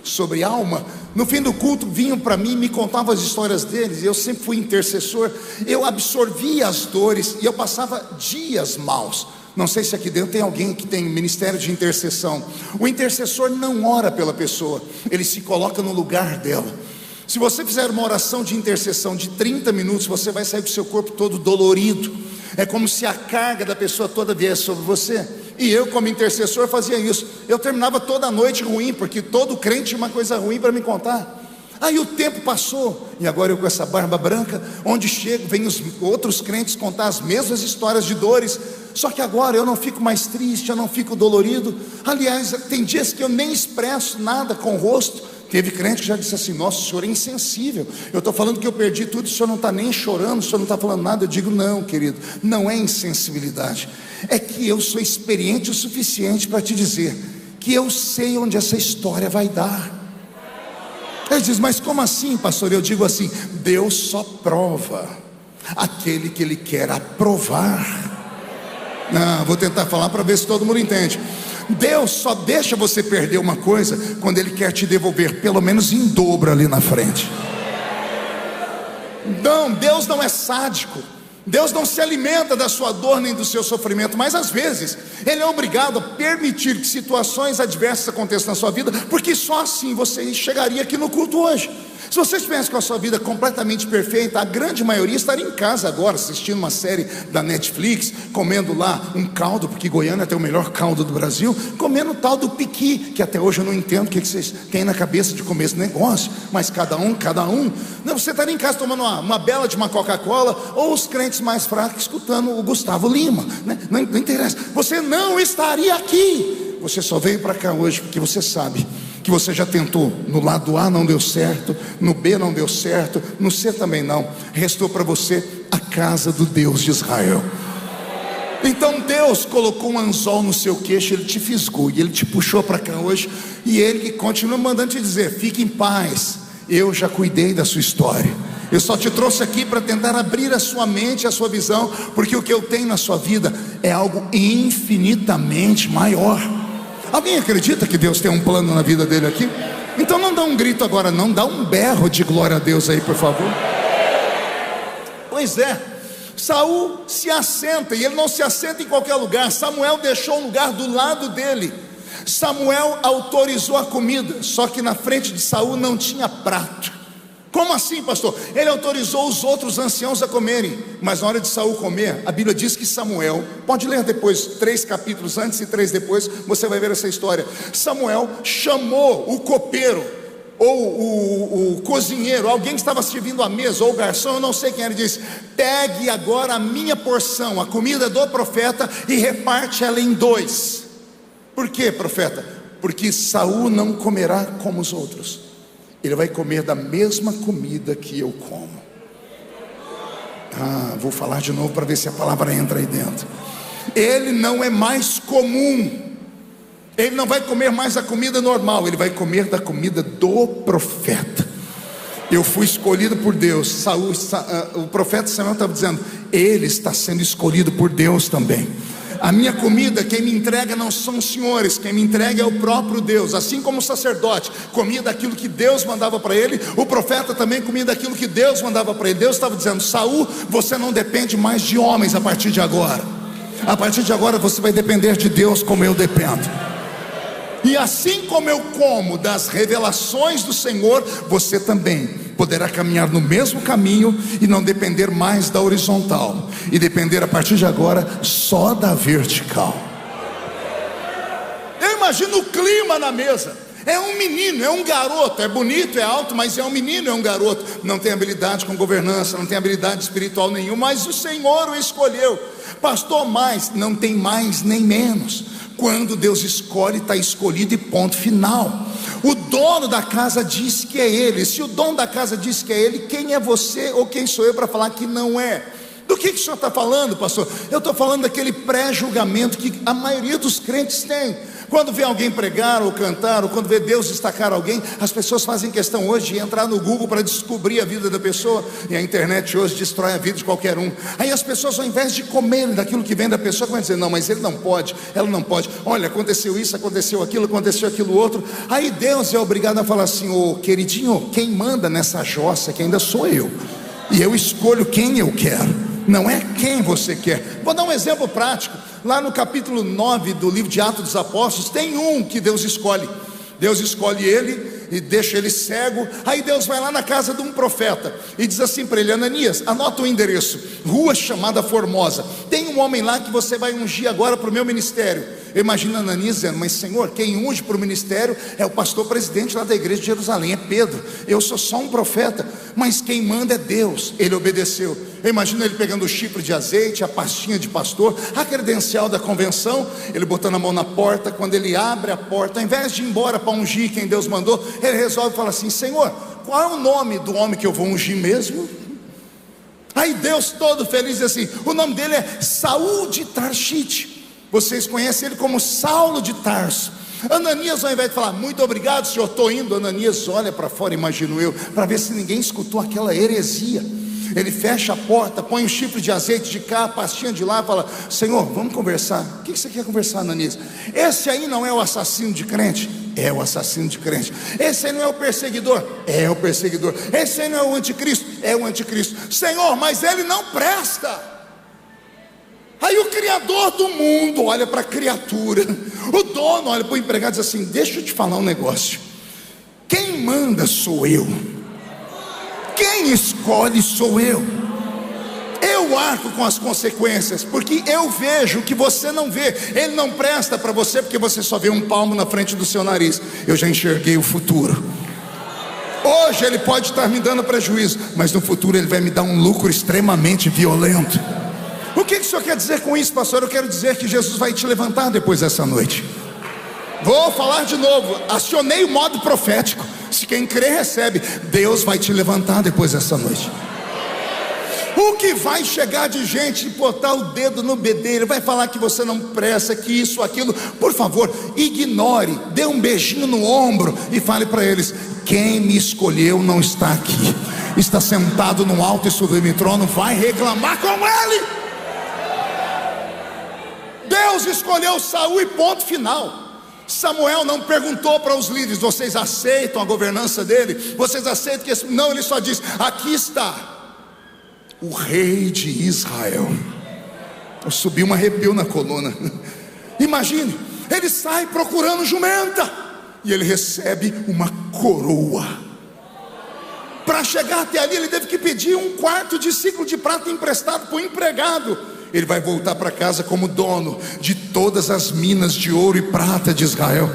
sobre alma. No fim do culto vinham para mim e me contavam as histórias deles. Eu sempre fui intercessor, eu absorvia as dores, e eu passava dias maus. Não sei se aqui dentro tem alguém que tem ministério de intercessão. O intercessor não ora pela pessoa, ele se coloca no lugar dela. Se você fizer uma oração de intercessão de 30 minutos, você vai sair com o seu corpo todo dolorido. É como se a carga da pessoa toda viesse sobre você. E eu, como intercessor, fazia isso. Eu terminava toda a noite ruim, porque todo crente tinha uma coisa ruim para me contar. Aí o tempo passou, e agora eu com essa barba branca, onde chego, vem os outros crentes contar as mesmas histórias de dores. Só que agora eu não fico mais triste, eu não fico dolorido. Aliás, tem dias que eu nem expresso nada com o rosto. Teve crente que já disse assim: nossa, o senhor é insensível. Eu estou falando que eu perdi tudo, o senhor não está nem chorando, o senhor não está falando nada. Eu digo: não, querido, não é insensibilidade. É que eu sou experiente o suficiente para te dizer que eu sei onde essa história vai dar. Ele diz: mas como assim, pastor? Eu digo assim: Deus só prova aquele que Ele quer aprovar. Não, vou tentar falar para ver se todo mundo entende. Deus só deixa você perder uma coisa quando Ele quer te devolver pelo menos em dobro ali na frente. Não, Deus não é sádico. Deus não se alimenta da sua dor nem do seu sofrimento, mas às vezes Ele é obrigado a permitir que situações adversas aconteçam na sua vida, porque só assim você chegaria aqui no culto hoje. Se você estivesse com a sua vida completamente perfeita, a grande maioria estaria em casa agora, assistindo uma série da Netflix, comendo lá um caldo, porque Goiânia tem o melhor caldo do Brasil, comendo o tal do piqui, que até hoje eu não entendo o que vocês têm na cabeça de comer esse negócio, mas cada um. Não, você estaria em casa tomando uma bela de uma Coca-Cola, ou os crentes mais fracos escutando o Gustavo Lima, né? Não interessa, você não estaria aqui. Você só veio para cá hoje porque você sabe que você já tentou. No lado A não deu certo, no B não deu certo, no C também não. Restou para você a casa do Deus de Israel. Então Deus colocou um anzol no seu queixo, Ele te fisgou e Ele te puxou para cá hoje. E Ele continua mandando te dizer: fique em paz, eu já cuidei da sua história. Eu só te trouxe aqui para tentar abrir a sua mente, a sua visão, porque o que eu tenho na sua vida é algo infinitamente maior. Alguém acredita que Deus tem um plano na vida dele aqui? Então não dá um grito agora, não, dá um berro de glória a Deus aí, por favor. Pois é, Saul se assenta, e ele não se assenta em qualquer lugar. Samuel deixou um lugar do lado dele. Samuel autorizou a comida, só que na frente de Saul não tinha prato. Como assim, pastor? Ele autorizou os outros anciãos a comerem, mas na hora de Saul comer, a Bíblia diz que Samuel, pode ler depois, 3 capítulos antes e 3 depois, você vai ver essa história. Samuel chamou o copeiro, ou o cozinheiro, alguém que estava servindo a mesa, ou o garçom, eu não sei quem era, ele disse: pegue agora a minha porção, a comida do profeta, e reparte ela em 2. Por quê, profeta? Porque Saul não comerá como os outros. Ele vai comer da mesma comida que eu como. Vou falar de novo para ver se a palavra entra aí dentro. Ele não é mais comum. Ele não vai comer mais a comida normal. Ele vai comer da comida do profeta. Eu fui escolhido por Deus. O profeta Samuel estava dizendo: ele está sendo escolhido por Deus também. A minha comida, quem me entrega não são os senhores, quem me entrega é o próprio Deus. Assim como o sacerdote comia daquilo que Deus mandava para ele, o profeta também comia daquilo que Deus mandava para ele. Deus estava dizendo: Saul, você não depende mais de homens a partir de agora. A partir de agora você vai depender de Deus como eu dependo. E assim como eu como das revelações do Senhor, você também poderá caminhar no mesmo caminho e não depender mais da horizontal, e depender a partir de agora só da vertical. Eu imagino o clima na mesa. É um menino, é um garoto, é bonito, é alto, mas é um menino, é um garoto. Não tem habilidade com governança, não tem habilidade espiritual nenhuma, mas o Senhor o escolheu. Pastor, mais, não tem mais nem menos. Quando Deus escolhe, está escolhido e ponto final. O dono da casa diz que é Ele. Se o dono da casa diz que é Ele, quem é você ou quem sou eu para falar que não é? Do que o senhor está falando, pastor? Eu estou falando daquele pré-julgamento que a maioria dos crentes tem. Quando vê alguém pregar ou cantar, ou quando vê Deus destacar alguém, as pessoas fazem questão hoje de entrar no Google para descobrir a vida da pessoa. E a internet hoje destrói a vida de qualquer um. Aí as pessoas, ao invés de comerem daquilo que vem da pessoa, começam a dizer: não, mas ele não pode, ela não pode. Olha, aconteceu isso, aconteceu aquilo outro. Aí Deus é obrigado a falar assim: ô queridinho, quem manda nessa jossa que ainda sou eu. E eu escolho quem eu quero, não é quem você quer. Vou dar um exemplo prático. Lá no capítulo 9 do livro de Atos dos Apóstolos, tem um que Deus escolhe. Deus escolhe ele e deixa ele cego. Aí Deus vai lá na casa de um profeta e diz assim para ele: Ananias, anota o endereço, rua chamada Formosa. Tem um homem lá que você vai ungir agora para o meu ministério. Imagina Ananias dizendo: mas Senhor, quem unge para o ministério é o pastor presidente lá da igreja de Jerusalém, é Pedro. Eu sou só um profeta, mas quem manda é Deus. Ele obedeceu. Eu imagino ele pegando o chifre de azeite, a pastinha de pastor, a credencial da convenção, ele botando a mão na porta. Quando ele abre a porta, ao invés de ir embora para ungir quem Deus mandou, ele resolve falar assim: Senhor, qual é o nome do homem que eu vou ungir mesmo? Aí Deus, todo feliz, diz assim: o nome dele é Saul de Tarsite. Vocês conhecem ele como Saulo de Tarso. Ananias, ao invés de falar: muito obrigado, senhor, estou indo, Ananias olha para fora, imagino eu, para ver se ninguém escutou aquela heresia. Ele fecha a porta, põe um chifre de azeite de cá, a pastinha de lá, fala: Senhor, vamos conversar. O que você quer conversar, Ananias? Esse aí não é o assassino de crente? É o assassino de crente. Esse aí não é o perseguidor? É o perseguidor. Esse aí não é o anticristo? É o anticristo. Senhor, mas ele não presta. Aí o criador do mundo olha para a criatura, o dono olha para o empregado e diz assim: deixa eu te falar um negócio, quem manda sou eu, quem escolhe sou eu. Eu arco com as consequências, porque eu vejo o que você não vê. Ele não presta para você porque você só vê um palmo na frente do seu nariz. Eu já enxerguei o futuro. Hoje ele pode estar me dando prejuízo, mas no futuro ele vai me dar um lucro extremamente violento. O que o senhor quer dizer com isso, pastor? Eu quero dizer que Jesus vai te levantar depois dessa noite. Vou falar de novo, acionei o modo profético. Se quem crê recebe. Deus vai te levantar depois dessa noite. O que vai chegar de gente e botar o dedo no bedelho, vai falar que você não presta, que isso, aquilo, por favor, ignore, dê um beijinho no ombro e fale para eles: quem me escolheu não está aqui, está sentado no alto e sublime trono, vai reclamar com ele. Deus escolheu Saul e ponto final. Samuel não perguntou para os líderes: vocês aceitam a governança dele? Vocês aceitam que não, ele só diz: aqui está o rei de Israel. Eu subi um arrepio na coluna. Imagine, ele sai procurando jumenta e ele recebe uma coroa. Para chegar até ali ele teve que pedir 1/4 de ciclo de prata emprestado para o empregado. Ele vai voltar para casa como dono de todas as minas de ouro e prata de Israel.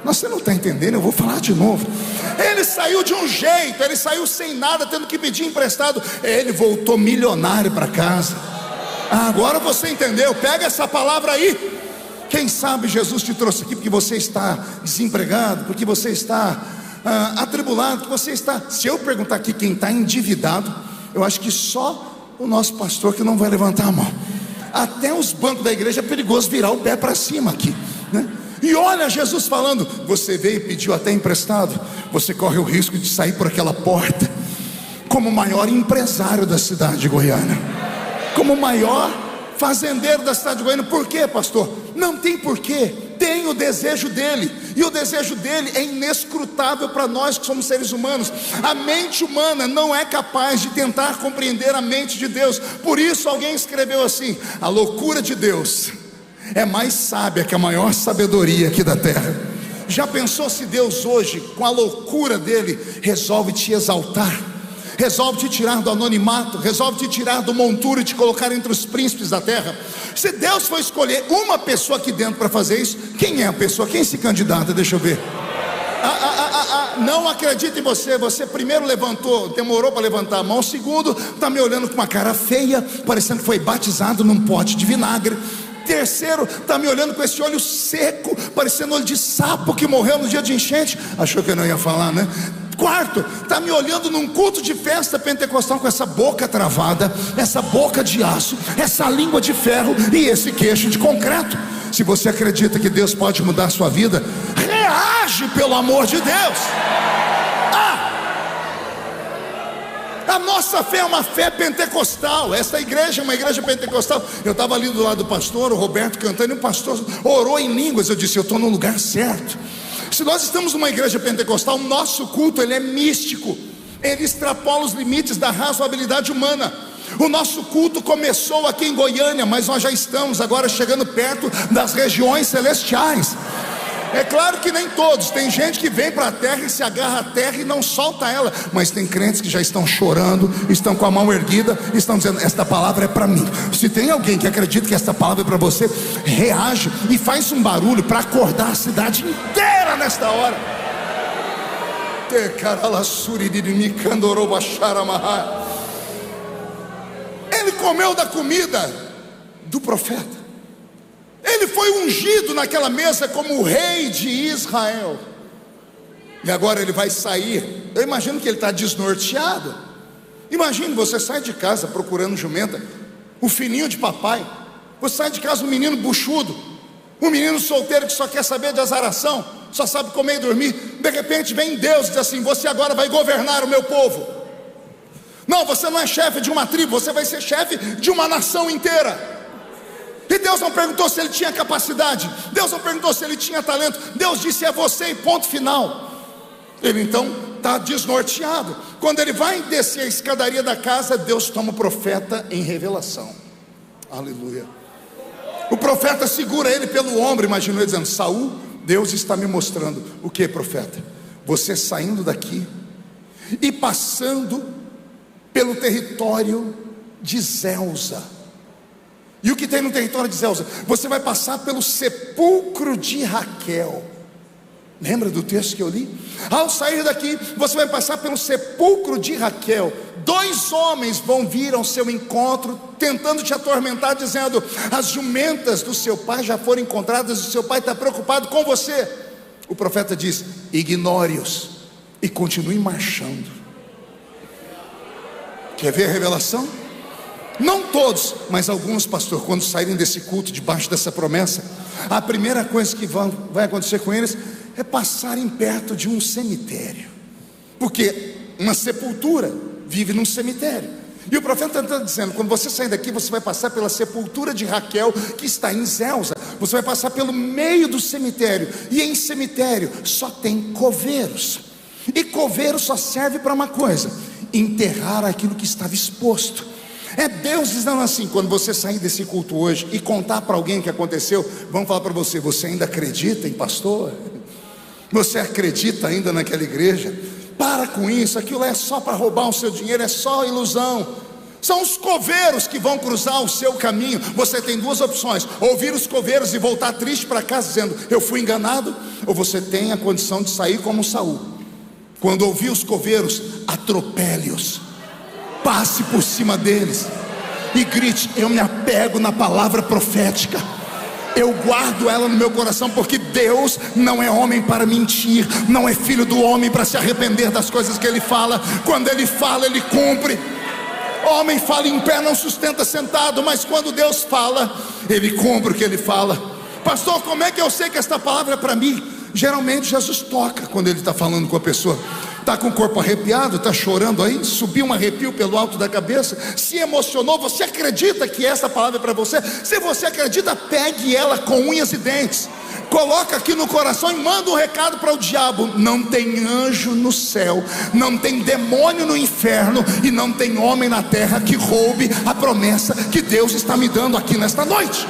Mas você não está entendendo, eu vou falar de novo. Ele saiu de um jeito, ele saiu sem nada, tendo que pedir emprestado. Ele voltou milionário para casa. Agora você entendeu, pega essa palavra aí. Quem sabe Jesus te trouxe aqui porque você está desempregado, porque você está atribulado, porque você está... Se eu perguntar aqui quem está endividado, eu acho que só o nosso pastor que não vai levantar a mão. Até os bancos da igreja é perigoso virar o pé para cima aqui, né? E olha Jesus falando: você veio e pediu até emprestado, você corre o risco de sair por aquela porta como o maior empresário da cidade de Goiânia, como o maior fazendeiro da cidade de Goiânia. Por quê, pastor? Não tem porquê, tem o desejo dele, e o desejo dele é inescrutável para nós que somos seres humanos. A mente humana não é capaz de tentar compreender a mente de Deus. Por isso alguém escreveu assim: a loucura de Deus é mais sábia que a maior sabedoria aqui da terra. Já pensou se Deus hoje, com a loucura dele, resolve te exaltar, resolve te tirar do anonimato, resolve te tirar do monturo e te colocar entre os príncipes da terra? Se Deus for escolher uma pessoa aqui dentro para fazer isso, quem é a pessoa? Quem se candidata? Deixa eu ver. Não acredito em você. Você primeiro levantou, demorou para levantar a mão. Segundo, está me olhando com uma cara feia, parecendo que foi batizado num pote de vinagre. Terceiro, está me olhando com esse olho seco, parecendo olho de sapo que morreu no dia de enchente. Achou que eu não ia falar, né? Quarto, está me olhando num culto de festa pentecostal com essa boca travada, essa boca de aço, essa língua de ferro e esse queixo de concreto. Se você acredita que Deus pode mudar a sua vida, reage, pelo amor de Deus. A nossa fé é uma fé pentecostal. Essa igreja é uma igreja pentecostal. Eu estava ali do lado do pastor, o Roberto, cantando, e o pastor orou em línguas. Eu disse, eu estou no lugar certo. Se nós estamos numa igreja pentecostal, o nosso culto ele é místico. Ele extrapola os limites da razoabilidade humana. O nosso culto começou aqui em Goiânia, mas nós já estamos agora chegando perto das regiões celestiais. É claro que nem todos, tem gente que vem para a terra e se agarra à terra e não solta ela, mas tem crentes que já estão chorando, estão com a mão erguida, estão dizendo, esta palavra é para mim. Se tem alguém que acredita que esta palavra é para você, reage e faz um barulho para acordar a cidade inteira nesta hora. Ele comeu da comida do profeta. Ele foi ungido naquela mesa como o rei de Israel. E agora ele vai sair. Eu imagino que ele está desnorteado. Imagine, você sai de casa procurando jumenta, o filhinho de papai. Você sai de casa um menino buchudo, um menino solteiro que só quer saber de azaração, só sabe comer e dormir. De repente vem Deus e diz assim, você agora vai governar o meu povo. Não, você não é chefe de uma tribo, você vai ser chefe de uma nação inteira. E Deus não perguntou se ele tinha capacidade, Deus não perguntou se ele tinha talento. Deus disse, é você e ponto final. Ele então está desnorteado. Quando ele vai descer a escadaria da casa, Deus toma o profeta em revelação. Aleluia. O profeta segura ele pelo ombro, imaginou ele dizendo, Saul, Deus está me mostrando. O que, profeta? Você saindo daqui e passando pelo território de Zelza. E o que tem no território de Zelza? Você vai passar pelo sepulcro de Raquel. Lembra do texto que eu li? Ao sair daqui, você vai passar pelo sepulcro de Raquel. 2 homens vão vir ao seu encontro, tentando te atormentar, dizendo, as jumentas do seu pai já foram encontradas, o seu pai está preocupado com você. O profeta diz, ignore-os e continue marchando. Quer ver a revelação? Não todos, mas alguns, pastor, quando saírem desse culto, debaixo dessa promessa, a primeira coisa que vai acontecer com eles é passarem perto de um cemitério, porque uma sepultura vive num cemitério. E o profeta está dizendo, quando você sair daqui, você vai passar pela sepultura de Raquel, que está em Zelza. Você vai passar pelo meio do cemitério, e em cemitério só tem coveiros, e coveiro só serve para uma coisa, enterrar aquilo que estava exposto. É Deus dizendo assim, quando você sair desse culto hoje e contar para alguém o que aconteceu, vão falar para você, você ainda acredita em pastor? Você acredita ainda naquela igreja? Para com isso, aquilo é só para roubar o seu dinheiro, é só ilusão. São os coveiros que vão cruzar o seu caminho. Você tem 2 opções, ouvir os coveiros e voltar triste para casa dizendo, eu fui enganado, ou você tem a condição de sair como Saul. Quando ouvir os coveiros, atropele-os, passe por cima deles e grite, eu me apego na palavra profética, eu guardo ela no meu coração, porque Deus não é homem para mentir, não é filho do homem para se arrepender das coisas que ele fala. Quando ele fala, ele cumpre. Homem fala em pé, não sustenta sentado, mas quando Deus fala, ele cumpre o que ele fala. Pastor, como é que eu sei que esta palavra é para mim? Geralmente Jesus toca quando ele está falando com a pessoa. Está com o corpo arrepiado, está chorando aí, subiu um arrepio pelo alto da cabeça, se emocionou. Você acredita que essa palavra é para você? Se você acredita, pegue ela com unhas e dentes, coloca aqui no coração e manda um recado para o diabo. Não tem anjo no céu, não tem demônio no inferno, e não tem homem na terra que roube a promessa que Deus está me dando aqui nesta noite.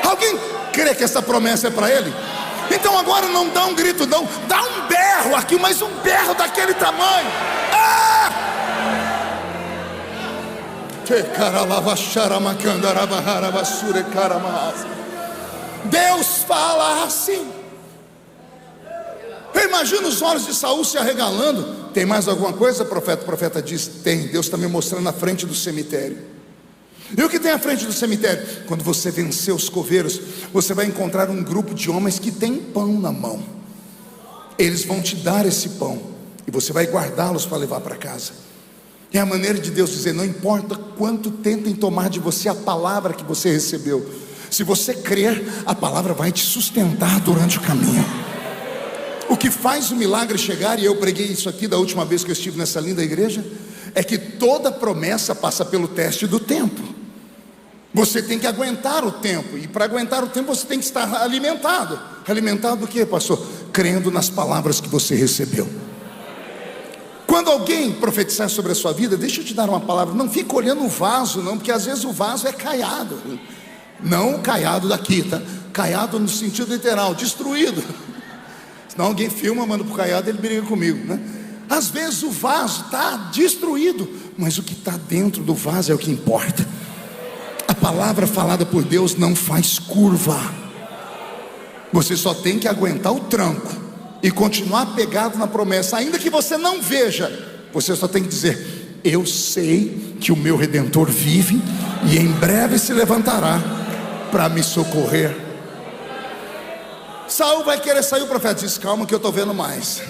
Alguém crê que essa promessa é para ele? Então agora não dá um grito não, dá um berro aqui, mas um berro daquele tamanho. Deus fala assim. Eu imagino os olhos de Saul se arregalando. Tem mais alguma coisa, profeta? O profeta diz, tem. Deus está me mostrando na frente do cemitério. E o que tem à frente do cemitério? Quando você vencer os coveiros, você vai encontrar um grupo de homens que tem pão na mão. Eles vão te dar esse pão, e você vai guardá-los para levar para casa. É a maneira de Deus dizer: não importa quanto tentem tomar de você a palavra que você recebeu, se você crer, a palavra vai te sustentar durante o caminho. O que faz o milagre chegar, e eu preguei isso aqui da última vez que eu estive nessa linda igreja, é que toda promessa passa pelo teste do tempo. Você tem que aguentar o tempo, e para aguentar o tempo você tem que estar alimentado. Alimentado do que, pastor? Crendo nas palavras que você recebeu. Quando alguém profetizar sobre a sua vida, deixa eu te dar uma palavra. Não fica olhando o vaso não, porque às vezes o vaso é caiado. Não o caiado daqui, tá? Caiado no sentido literal, destruído. Senão alguém filma, manda pro caiado, ele briga comigo, né? Às vezes o vaso está destruído, mas o que está dentro do vaso é o que importa. A palavra falada por Deus não faz curva. Você só tem que aguentar o tranco e continuar pegado na promessa. Ainda que você não veja, você só tem que dizer: eu sei que o meu Redentor vive e em breve se levantará para me socorrer. Saul vai querer sair, o profeta diz: calma que eu estou vendo mais.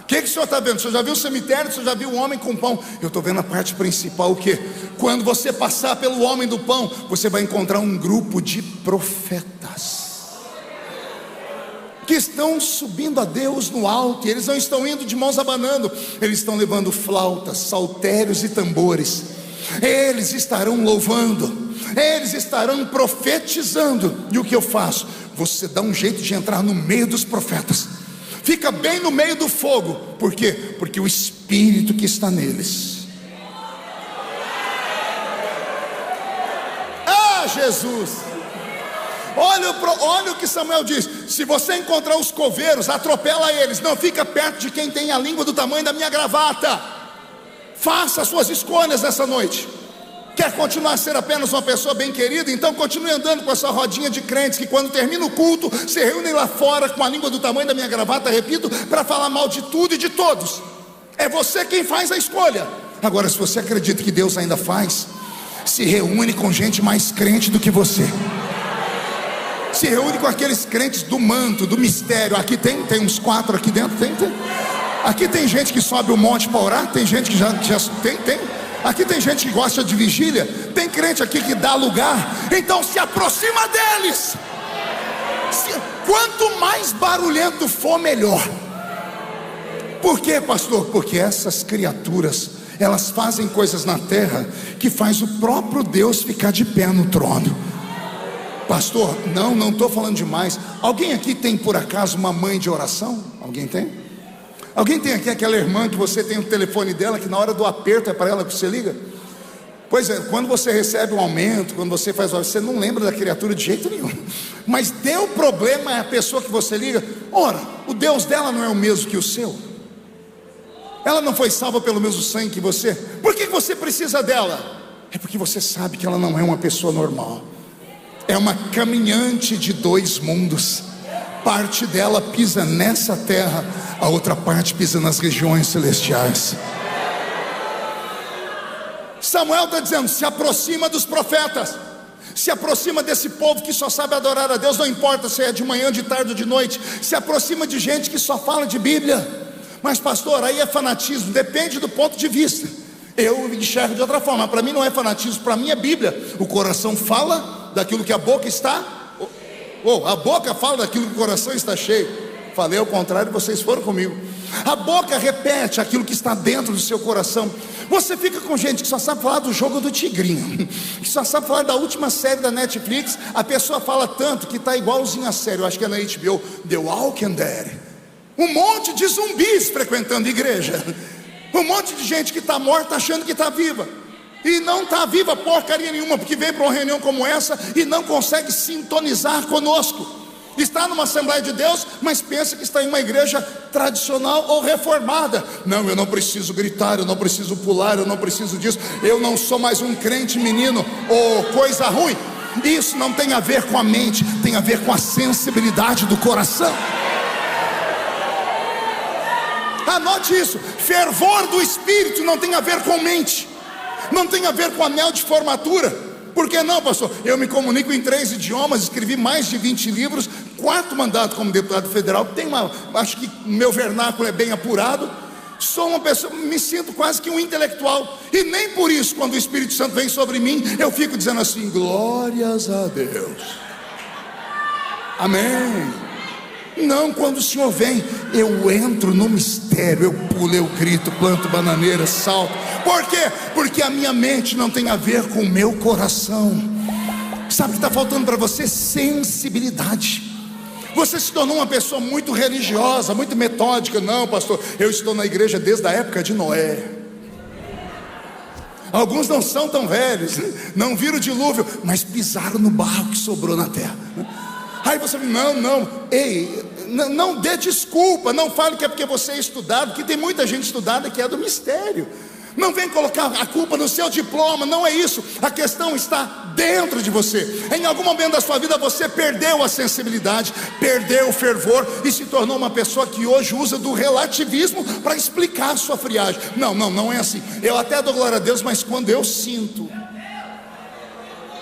O que o senhor está vendo? O senhor já viu o cemitério? O senhor já viu o homem com pão? Eu estou vendo a parte principal. O que? Quando você passar pelo homem do pão, você vai encontrar um grupo de profetas que estão subindo a Deus no alto, e eles não estão indo de mãos abanando, eles estão levando flautas, saltérios e tambores. Eles estarão louvando, eles estarão profetizando. E o que eu faço? Você dá um jeito de entrar no meio dos profetas, fica bem no meio do fogo. Por quê? Porque o Espírito que está neles. Ah, Jesus! Olha o que Samuel diz: se você encontrar os coveiros, atropela eles. Não fica perto de quem tem a língua do tamanho da minha gravata. Faça as suas escolhas nessa noite. Quer continuar a ser apenas uma pessoa bem querida? Então continue andando com a sua rodinha de crentes, que quando termina o culto, se reúnem lá fora com a língua do tamanho da minha gravata, repito, para falar mal de tudo e de todos. É você quem faz a escolha. Agora, se você acredita que Deus ainda faz, se reúne com gente mais crente do que você. Se reúne com aqueles crentes do manto, do mistério. Aqui tem uns 4 aqui dentro, tem. Aqui tem gente que sobe o monte para orar, tem gente que já tem. Aqui tem gente que gosta de vigília, tem crente aqui que dá lugar. Então se aproxima deles. Quanto mais barulhento for, melhor. Por quê, pastor? Porque essas criaturas, elas fazem coisas na terra que faz o próprio Deus ficar de pé no trono. Pastor, não estou falando demais. Alguém aqui tem por acaso uma mãe de oração? Alguém tem? Alguém tem aqui aquela irmã que você tem o telefone dela, que na hora do aperto é para ela que você liga? Pois é, quando você recebe um aumento, quando você faz, você não lembra da criatura de jeito nenhum. Mas deu problema é a pessoa que você liga. Ora, o Deus dela não é o mesmo que o seu. Ela não foi salva pelo mesmo sangue que você. Por que você precisa dela? É porque você sabe que ela não é uma pessoa normal. É uma caminhante de 2 mundos. Parte dela pisa nessa terra, a outra parte pisa nas regiões celestiais. Samuel está dizendo: se aproxima dos profetas, se aproxima desse povo que só sabe adorar a Deus, não importa se é de manhã, de tarde ou de noite. Se aproxima de gente que só fala de Bíblia. Mas pastor, aí é fanatismo. Depende do ponto de vista. Eu enxergo de outra forma. Para mim não é fanatismo, para mim é Bíblia. O coração fala daquilo que a boca está. A boca fala daquilo que o coração está cheio. Falei ao contrário, vocês foram comigo. A boca repete aquilo que está dentro do seu coração. Você fica com gente que só sabe falar do jogo do tigrinho, que só sabe falar da última série da Netflix. A pessoa fala tanto que está igualzinho a série. Eu acho que é na HBO, The Walking Dead. Um monte de zumbis frequentando igreja. Um monte de gente que está morta achando que está viva. E não está viva porcaria nenhuma, porque vem para uma reunião como essa e não consegue sintonizar conosco. Está numa Assembleia de Deus, mas pensa que está em uma igreja tradicional ou reformada. Não, eu não preciso gritar, eu não preciso pular, eu não preciso disso. Eu não sou mais um crente menino ou coisa ruim. Isso não tem a ver com a mente, tem a ver com a sensibilidade do coração. Anote isso: fervor do Espírito não tem a ver com mente, não tem a ver com anel de formatura. Por que não, pastor? Eu me comunico em 3 idiomas, escrevi mais de 20 livros, 4º mandato como deputado federal. Acho que meu vernáculo é bem apurado. Sou uma pessoa, me sinto quase que um intelectual. E nem por isso, quando o Espírito Santo vem sobre mim, eu fico dizendo assim: glórias a Deus, amém. Não, quando o Senhor vem, eu entro no mistério, eu pulo, eu grito, planto bananeira, salto. Por quê? Porque a minha mente não tem a ver com o meu coração. Sabe o que está faltando para você? Sensibilidade. Você se tornou uma pessoa muito religiosa, muito metódica. Não, pastor, eu estou na igreja desde a época de Noé. Alguns não são tão velhos, não viram o dilúvio, mas pisaram no barro que sobrou na terra. Aí você fala: não dê desculpa, não fale que é porque você é estudado, que tem muita gente estudada que é do mistério. Não vem colocar a culpa no seu diploma, não é isso. A questão está dentro de você. Em algum momento da sua vida você perdeu a sensibilidade, perdeu o fervor e se tornou uma pessoa que hoje usa do relativismo para explicar a sua friagem. Não é assim. Eu até dou glória a Deus, mas quando eu sinto.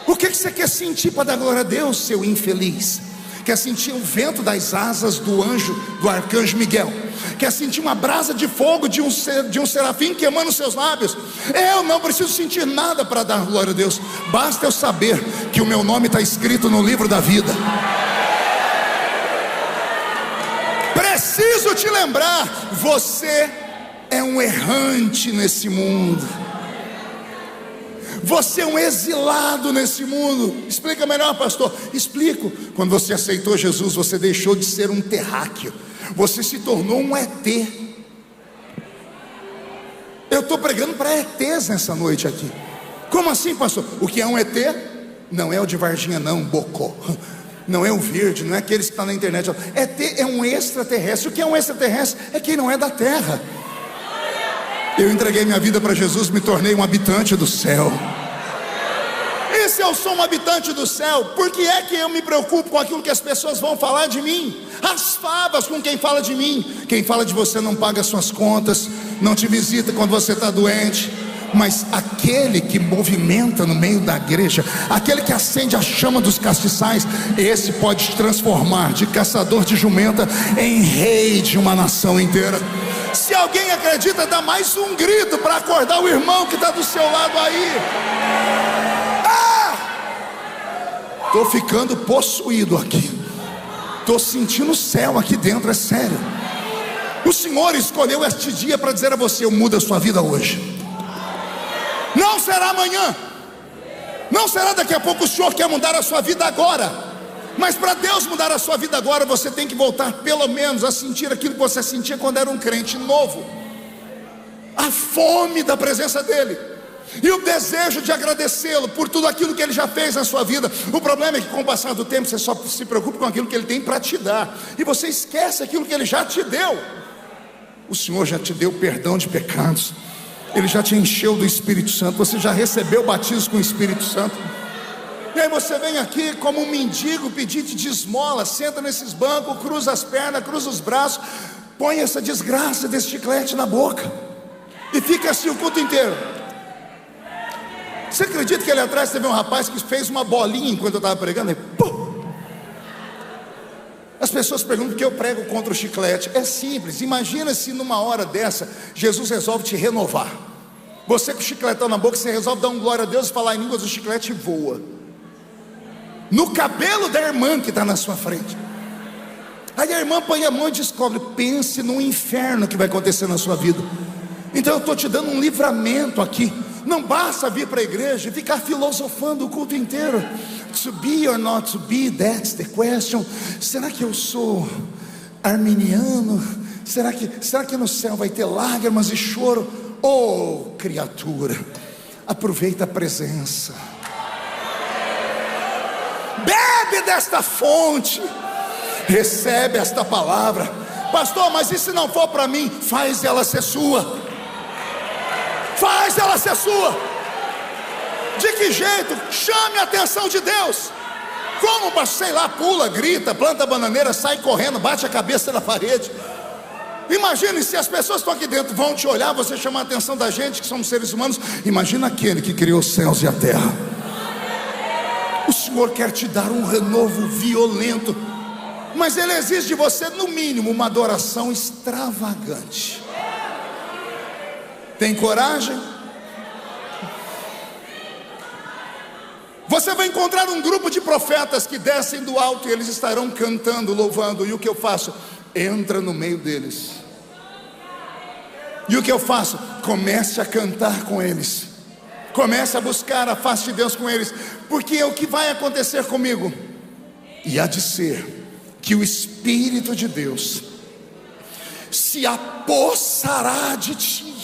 O que você quer sentir para dar glória a Deus, seu infeliz? Quer sentir o vento das asas do anjo, do arcanjo Miguel? Quer sentir uma brasa de fogo de um serafim queimando os seus lábios? Eu não preciso sentir nada para dar glória a Deus. Basta eu saber que o meu nome está escrito no livro da vida. Preciso te lembrar: você é um errante nesse mundo. Você é um exilado nesse mundo. Explica melhor, pastor. Explico. Quando você aceitou Jesus, você deixou de ser um terráqueo, você se tornou um ET. Eu estou pregando para ETs nessa noite aqui. Como assim, pastor? O que é um ET? Não é o de Varginha não, Bocó. Não é o verde, não é aqueles que estão na internet. ET é um extraterrestre. O que é um extraterrestre? É quem não é da terra. Eu entreguei minha vida para Jesus, me tornei um habitante do céu. E se eu sou um habitante do céu, por que é que eu me preocupo com aquilo que as pessoas vão falar de mim? As favas com quem fala de mim. Quem fala de você não paga suas contas, não te visita quando você está doente. Mas aquele que movimenta no meio da igreja, aquele que acende a chama dos castiçais, esse pode te transformar de caçador de jumenta em rei de uma nação inteira. Se alguém acredita, dá mais um grito para acordar o irmão que está do seu lado aí. Estou ficando possuído aqui. Estou sentindo o céu aqui dentro, é sério. O Senhor escolheu este dia para dizer a você: eu mudo a sua vida hoje. Não será amanhã, não será daqui a pouco. O Senhor quer mudar a sua vida agora. Mas para Deus mudar a sua vida agora, você tem que voltar pelo menos a sentir aquilo que você sentia quando era um crente novo. A fome da presença dEle e o desejo de agradecê-lo por tudo aquilo que Ele já fez na sua vida. O problema é que com o passar do tempo você só se preocupa com aquilo que Ele tem para te dar, e você esquece aquilo que Ele já te deu. O Senhor já te deu perdão de pecados, Ele já te encheu do Espírito Santo, você já recebeu o batismo com o Espírito Santo. E aí você vem aqui como um mendigo pedir de esmola, senta nesses bancos, cruza as pernas, cruza os braços, põe essa desgraça desse chiclete na boca e fica assim o culto inteiro. Você acredita que ali atrás teve um rapaz que fez uma bolinha enquanto eu estava pregando? E, pum! As pessoas perguntam por que eu prego contra o chiclete. É simples. Imagina se numa hora dessa Jesus resolve te renovar. Você com o chicletão na boca, você resolve dar um glória a Deus e falar em línguas, o chiclete voa no cabelo da irmã que está na sua frente. Aí a irmã põe a mão e descobre. Pense no inferno que vai acontecer na sua vida. Então eu estou te dando um livramento aqui. Não basta vir para a igreja e ficar filosofando o culto inteiro. To be or not to be, that's the question. Será que eu sou arminiano? Será que no céu vai ter lágrimas e choro? Oh, criatura, aproveita a presença. Bebe desta fonte. Recebe esta palavra. Pastor, mas e se não for para mim? Faz ela ser sua. Faz ela ser sua. De que jeito? Chame a atenção de Deus. Como, pastor? Sei lá, pula, grita, planta bananeira, sai correndo, bate a cabeça na parede. Imagine se as pessoas que estão aqui dentro vão te olhar, você chamar a atenção da gente, que somos seres humanos. Imagina aquele que criou os céus e a terra. O Senhor quer te dar um renovo violento, mas Ele exige de você no mínimo uma adoração extravagante. Tem coragem? Você vai encontrar um grupo de profetas que descem do alto e eles estarão cantando, louvando. E o que eu faço? Entra no meio deles. E o que eu faço? Comece a cantar com eles. Comece a buscar a face de Deus com eles. Porque o que vai acontecer comigo? E há de ser que o Espírito de Deus se apossará de ti.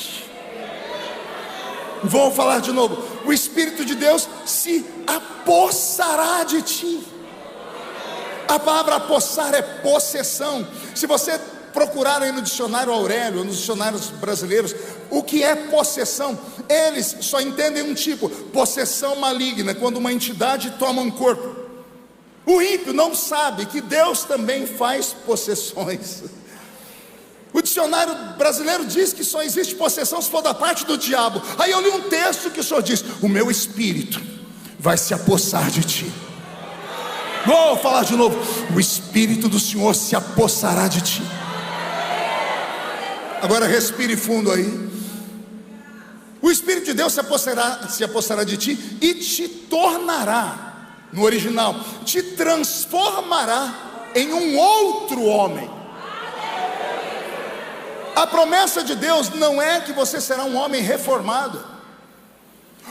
Vou falar de novo. O Espírito de Deus se apossará de ti. A palavra apossar é possessão. Se você procurar aí no dicionário Aurélio, nos dicionários brasileiros, o que é possessão? Eles só entendem um tipo: possessão maligna, quando uma entidade toma um corpo. O ímpio não sabe que Deus também faz possessões. O dicionário brasileiro diz que só existe possessão se for da parte do diabo. Aí eu li um texto que o Senhor diz: o meu espírito vai se apossar de ti. Vou falar de novo: o Espírito do Senhor se apossará de ti. Agora respire fundo aí. O Espírito de Deus se apossará de ti e te tornará, no original, te transformará em um outro homem. A promessa de Deus não é que você será um homem reformado.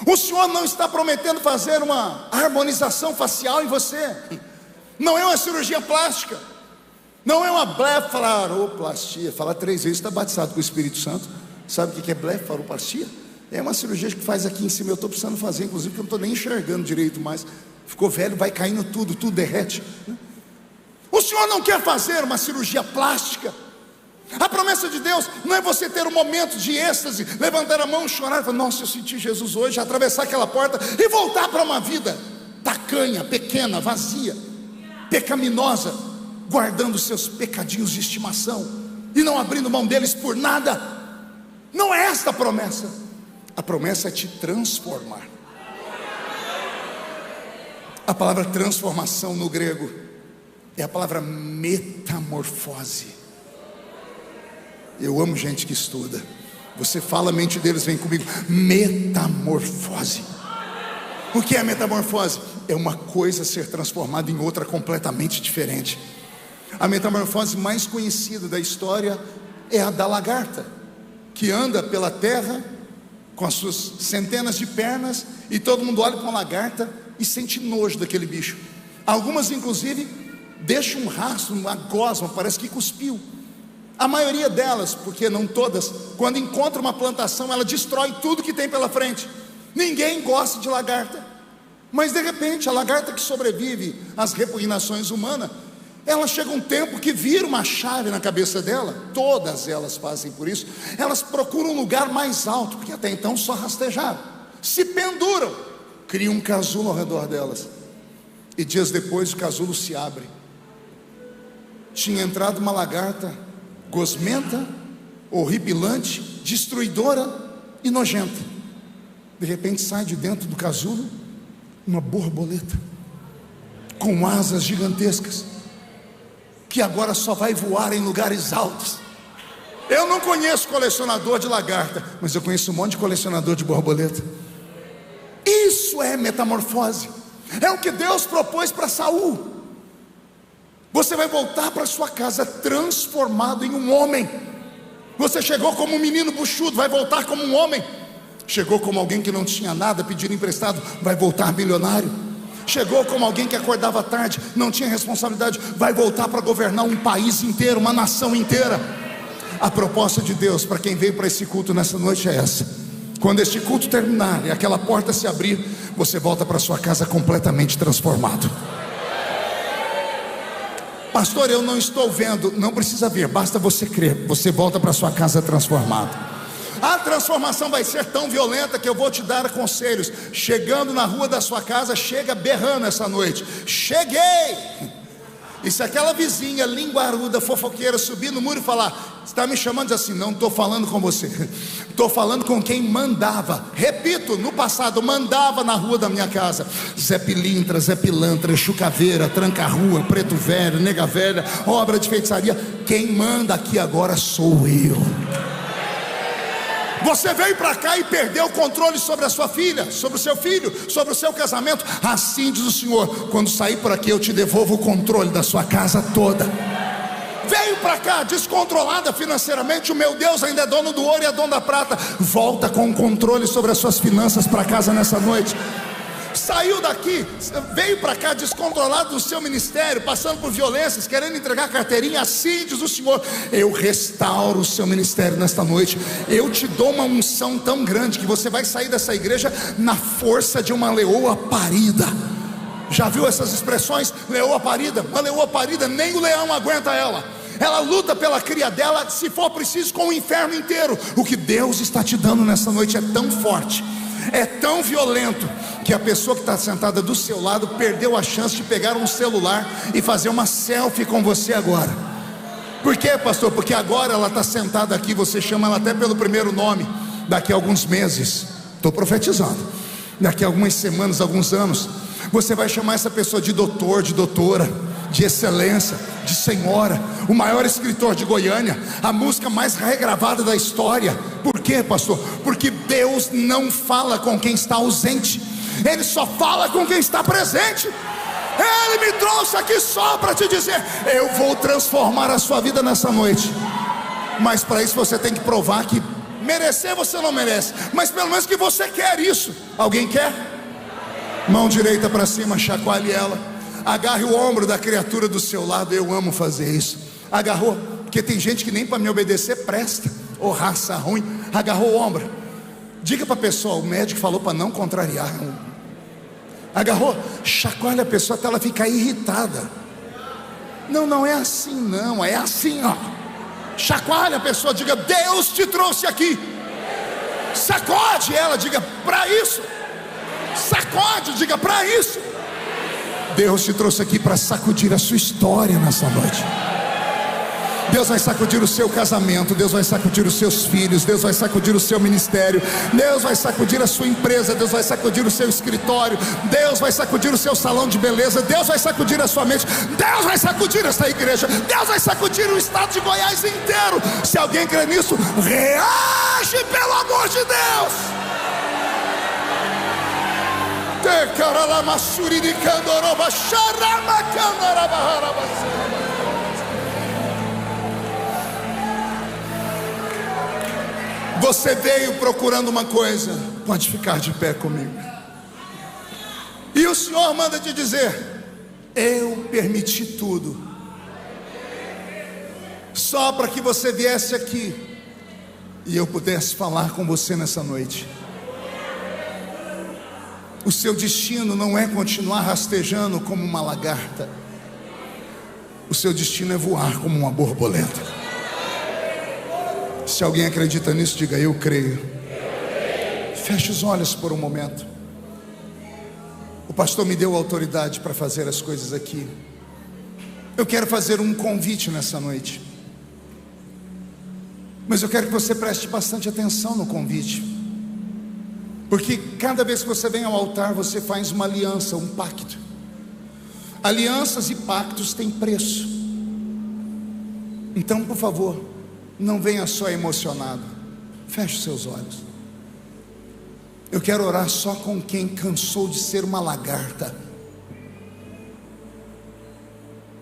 O Senhor não está prometendo fazer uma harmonização facial em você. Não é uma cirurgia plástica. Não é uma blefaroplastia. Falar 3 vezes, está batizado com o Espírito Santo. Sabe o que é blefaroplastia? É uma cirurgia que faz aqui em cima. Eu estou precisando fazer, inclusive, porque eu não estou nem enxergando direito mais. Ficou velho, vai caindo tudo derrete. O Senhor não quer fazer uma cirurgia plástica. A promessa de Deus não é você ter um momento de êxtase, levantar a mão, chorar e falar: nossa, eu senti Jesus hoje, atravessar aquela porta e voltar para uma vida tacanha, pequena, vazia, pecaminosa, guardando seus pecadinhos de estimação e não abrindo mão deles por nada. Não é esta a promessa. A promessa é te transformar. A palavra transformação no grego é a palavra metamorfose. Eu amo gente que estuda. Você fala, a mente deles vem comigo. Metamorfose. O que é metamorfose? É uma coisa ser transformada em outra completamente diferente. A metamorfose mais conhecida da história é a da lagarta, que anda pela terra com as suas centenas de pernas, e todo mundo olha para uma lagarta e sente nojo daquele bicho. Algumas inclusive deixam um rastro, uma gosma, parece que cuspiu. A maioria delas, porque não todas, quando encontra uma plantação, ela destrói tudo que tem pela frente. Ninguém gosta de lagarta. Mas de repente, a lagarta que sobrevive às repugnações humanas, ela chega um tempo que vira uma chave na cabeça dela. Todas elas fazem por isso. Elas procuram um lugar mais alto, porque até então só rastejaram. Se penduram, criam um casulo ao redor delas. E dias depois o casulo se abre. Tinha entrado uma lagarta gosmenta, horripilante, destruidora e nojenta. De repente sai de dentro do casulo uma borboleta com asas gigantescas, que agora só vai voar em lugares altos. Eu não conheço colecionador de lagarta, mas eu conheço um monte de colecionador de borboleta. Isso é metamorfose. É o que Deus propôs para Saul. Você vai voltar para sua casa transformado em um homem. Você chegou como um menino buchudo, vai voltar como um homem. Chegou como alguém que não tinha nada, pedindo emprestado, vai voltar milionário. Chegou como alguém que acordava tarde, não tinha responsabilidade, vai voltar para governar um país inteiro, uma nação inteira. A proposta de Deus para quem veio para esse culto nessa noite é essa: quando este culto terminar e aquela porta se abrir, você volta para sua casa completamente transformado. Pastor, eu não estou vendo. Não precisa ver, basta você crer. Você volta para sua casa transformado. A transformação vai ser tão violenta que eu vou te dar conselhos. Chegando na rua da sua casa, chega berrando essa noite: cheguei! E se aquela vizinha linguaruda, fofoqueira, subir no muro e falar: está me chamando assim? Não estou falando com você, estou falando com quem mandava. Repito, no passado mandava na rua da minha casa: Zé Pilintra, Zé Pilantra, Chucaveira, Tranca-Rua, Preto Velho, Nega Velha, obra de feitiçaria. Quem manda aqui agora sou eu. Você veio para cá e perdeu o controle sobre a sua filha, sobre o seu filho, sobre o seu casamento. Assim diz o Senhor: quando sair por aqui, eu te devolvo o controle da sua casa toda. Veio para cá descontrolada financeiramente, o meu Deus ainda é dono do ouro e é dono da prata. Volta com o controle sobre as suas finanças para casa nessa noite. Saiu daqui, veio para cá descontrolado do seu ministério, passando por violências, querendo entregar carteirinha. Assim diz o Senhor: eu restauro o seu ministério nesta noite. Eu te dou uma unção tão grande que você vai sair dessa igreja na força de uma leoa parida. Já viu essas expressões? Leoa parida. Uma leoa parida, nem o leão aguenta ela. Ela luta pela cria dela, se for preciso, com o inferno inteiro. O que Deus está te dando nessa noite é tão forte, é tão violento, que a pessoa que está sentada do seu lado perdeu a chance de pegar um celular e fazer uma selfie com você agora. Por quê, pastor? Porque agora ela está sentada aqui, você chama ela até pelo primeiro nome. Daqui a alguns meses, estou profetizando, daqui a algumas semanas, alguns anos, você vai chamar essa pessoa de doutor, de doutora, de excelência, de senhora, o maior escritor de Goiânia, a música mais regravada da história. Por quê, pastor? Porque Deus não fala com quem está ausente, Ele só fala com quem está presente. Ele me trouxe aqui só para te dizer: eu vou transformar a sua vida nessa noite. Mas para isso você tem que provar que merecer você não merece, mas pelo menos que você quer isso. Alguém quer? Mão direita para cima, chacoalhe ela. Agarre o ombro da criatura do seu lado. Eu amo fazer isso. Agarrou, porque tem gente que nem para me obedecer presta, ou raça ruim. Agarrou o ombro. Diga para a pessoa: o médico falou para não contrariar. Agarrou, chacoalha a pessoa até ela ficar irritada. Não, não é assim não, é assim, ó. Chacoalha a pessoa, diga: Deus te trouxe aqui. Sacode ela, diga: para isso. Sacode, diga: para isso. Deus te trouxe aqui para sacudir a sua história nessa noite. Deus vai sacudir o seu casamento, Deus vai sacudir os seus filhos, Deus vai sacudir o seu ministério, Deus vai sacudir a sua empresa, Deus vai sacudir o seu escritório, Deus vai sacudir o seu salão de beleza, Deus vai sacudir a sua mente, Deus vai sacudir essa igreja, Deus vai sacudir o estado de Goiás inteiro. Se alguém crê nisso, reage, pelo amor de Deus. Você veio procurando uma coisa, pode ficar de pé comigo. E o Senhor manda te dizer: eu permiti tudo, só para que você viesse aqui e eu pudesse falar com você nessa noite. O seu destino não é continuar rastejando como uma lagarta. O seu destino é voar como uma borboleta. Se alguém acredita nisso, diga: eu creio. Feche os olhos por um momento. O pastor me deu autoridade para fazer as coisas aqui. Eu quero fazer um convite nessa noite, mas eu quero que você preste bastante atenção no convite, porque cada vez que você vem ao altar, você faz uma aliança, um pacto. Alianças e pactos têm preço. Então, por favor, não venha só emocionado. Feche os seus olhos. Eu quero orar só com quem cansou de ser uma lagarta,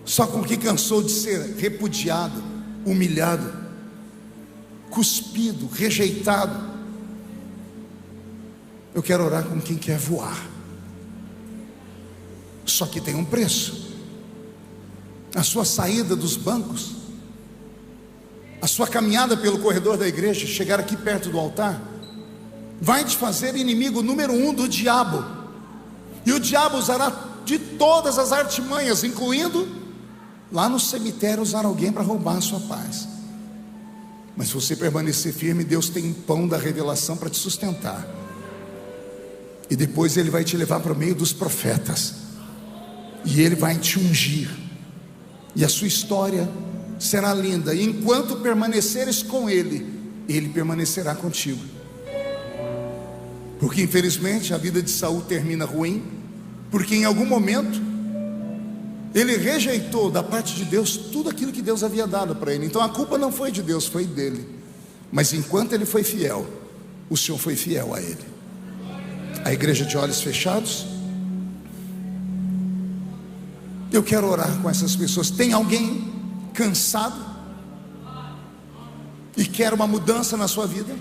só com quem cansou de ser repudiado, humilhado, cuspido, rejeitado. Eu quero orar com quem quer voar. Só que tem um preço. A sua saída dos bancos, a sua caminhada pelo corredor da igreja, chegar aqui perto do altar, vai te fazer inimigo número 1 do diabo. E o diabo usará de todas as artimanhas, incluindo lá no cemitério usar alguém para roubar a sua paz. Mas se você permanecer firme, Deus tem um pão da revelação para te sustentar. E depois Ele vai te levar para o meio dos profetas, e Ele vai te ungir, e a sua história será linda. E enquanto permaneceres com Ele, Ele permanecerá contigo. Porque infelizmente a vida de Saul termina ruim, porque em algum momento ele rejeitou da parte de Deus tudo aquilo que Deus havia dado para ele. Então a culpa não foi de Deus, foi dele. Mas enquanto ele foi fiel, o Senhor foi fiel a ele. A igreja de olhos fechados. Eu quero orar com essas pessoas. Tem alguém cansado e quer uma mudança na sua vida?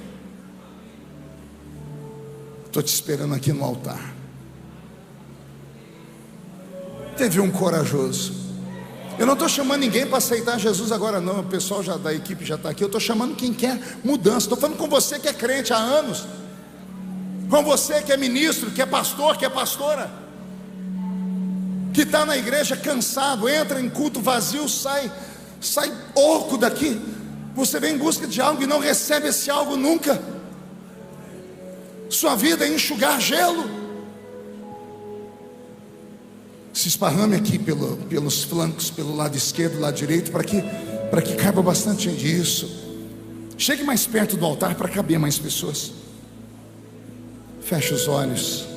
Estou te esperando aqui no altar. Teve um corajoso. Eu não estou chamando ninguém para aceitar Jesus agora não. O pessoal da equipe já está aqui. Eu estou chamando quem quer mudança. Estou falando com você que é crente há anos, com você que é ministro, que é pastor, que é pastora, que está na igreja cansado, entra em culto vazio, sai oco daqui. Você vem em busca de algo e não recebe esse algo nunca. Sua vida é enxugar gelo. Se esparrame aqui pelos flancos, pelo lado esquerdo, lado direito, para que caiba bastante gente. Isso. Chegue mais perto do altar para caber mais pessoas. Feche os olhos.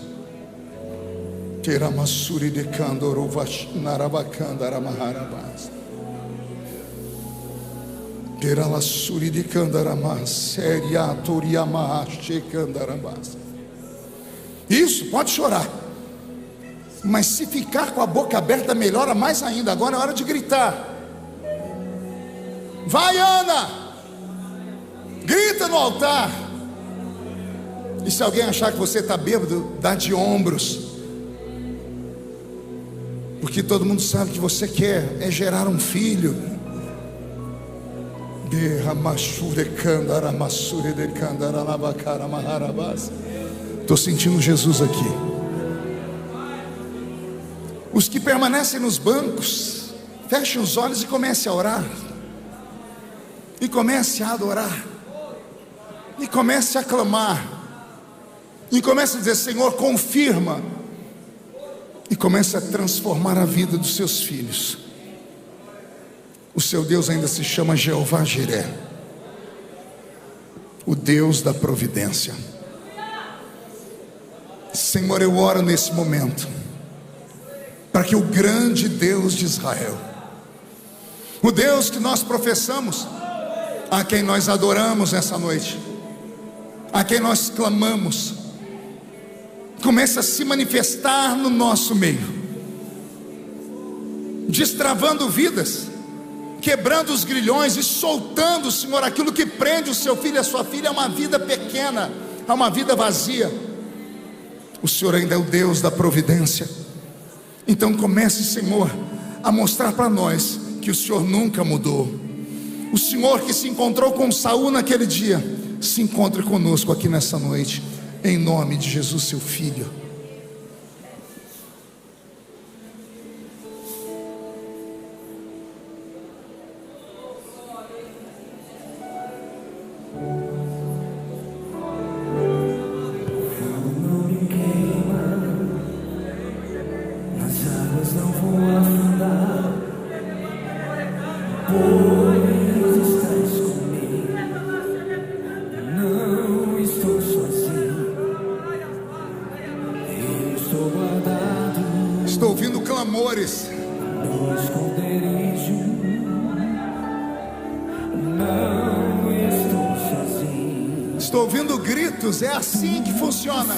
Teramassuri de Candoro Narabacandara Maharabas. Teralassuri de Candaramas. Seriatoriamah Checandarabas. Isso, pode chorar. Mas se ficar com a boca aberta, melhora mais ainda. Agora é hora de gritar. Vai, Ana! Grita no altar. E se alguém achar que você está bêbado, dá de ombros. Porque todo mundo sabe que você quer é gerar um filho. Estou sentindo Jesus aqui. Os que permanecem nos bancos, fechem os olhos e comece a orar. E comece a adorar. E comece a clamar. E comece a dizer: Senhor, confirma. E comece a transformar a vida dos seus filhos. O seu Deus ainda se chama Jeová Jiré, o Deus da providência. Senhor, eu oro nesse momento para que o grande Deus de Israel, o Deus que nós professamos, a quem nós adoramos nessa noite, a quem nós clamamos, comece a se manifestar no nosso meio, destravando vidas, quebrando os grilhões e soltando, Senhor, aquilo que prende o seu filho e a sua filha a uma vida pequena, a uma vida vazia. O Senhor ainda é o Deus da providência. Então comece, Senhor, a mostrar para nós que o Senhor nunca mudou. O Senhor que se encontrou com Saul naquele dia, se encontre conosco aqui nessa noite, em nome de Jesus, seu Filho. Estou ouvindo clamores. Estou ouvindo gritos. É assim que funciona.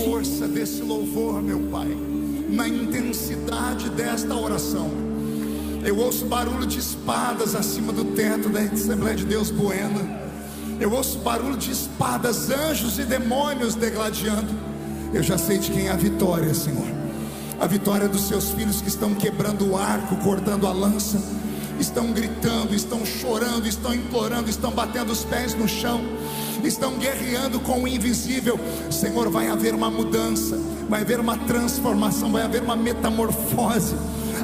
força desse louvor, meu Pai, na intensidade desta oração. Eu ouço barulho de espadas acima do teto da Assembleia de Deus Buena. Eu ouço barulho de espadas, anjos e demônios degladiando. Eu já sei de quem é a vitória, Senhor. A vitória dos seus filhos que estão quebrando o arco, cortando a lança, estão gritando, estão chorando, estão implorando, estão batendo os pés no chão, estão guerreando com o invisível. Senhor, vai haver uma mudança, vai haver uma transformação, vai haver uma metamorfose.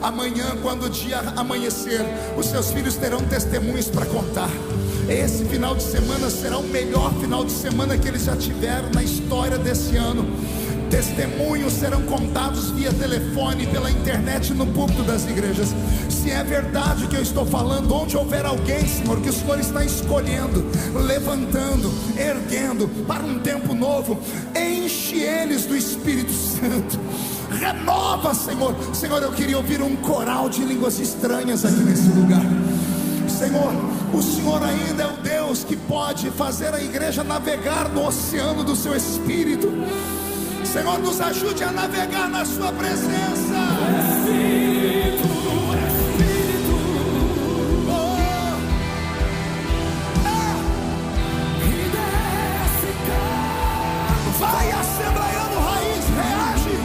Amanhã, quando o dia amanhecer, os seus filhos terão testemunhos para contar. Esse final de semana será o melhor final de semana que eles já tiveram na história desse ano. Testemunhos serão contados via telefone, pela internet, no púlpito das igrejas. Se é verdade o que eu estou falando, onde houver alguém, Senhor, que o Senhor está escolhendo, levantando, erguendo para um tempo novo, enche eles do Espírito Santo. Renova, Senhor. Senhor, eu queria ouvir um coral de línguas estranhas aqui nesse lugar. Senhor, o Senhor ainda é o Deus que pode fazer a igreja navegar no oceano do seu Espírito. Senhor, nos ajude a navegar na sua presença. Espírito, Espírito, e desce cá. Vai, assembleiano raiz, reage.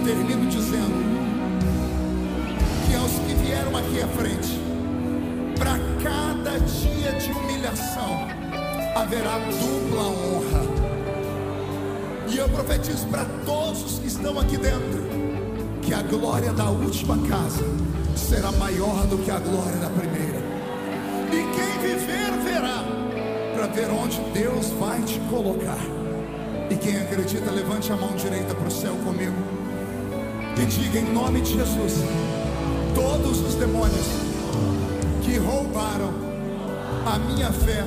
Termino dizendo que aos que vieram aqui à frente, para cada dia de humilhação haverá dupla honra. E eu profetizo para todos os que estão aqui dentro, que a glória da última casa será maior do que a glória da primeira. E quem viver verá, para ver onde Deus vai te colocar. E quem acredita, levante a mão direita para o céu comigo e diga em nome de Jesus: todos os demônios que roubaram a minha fé,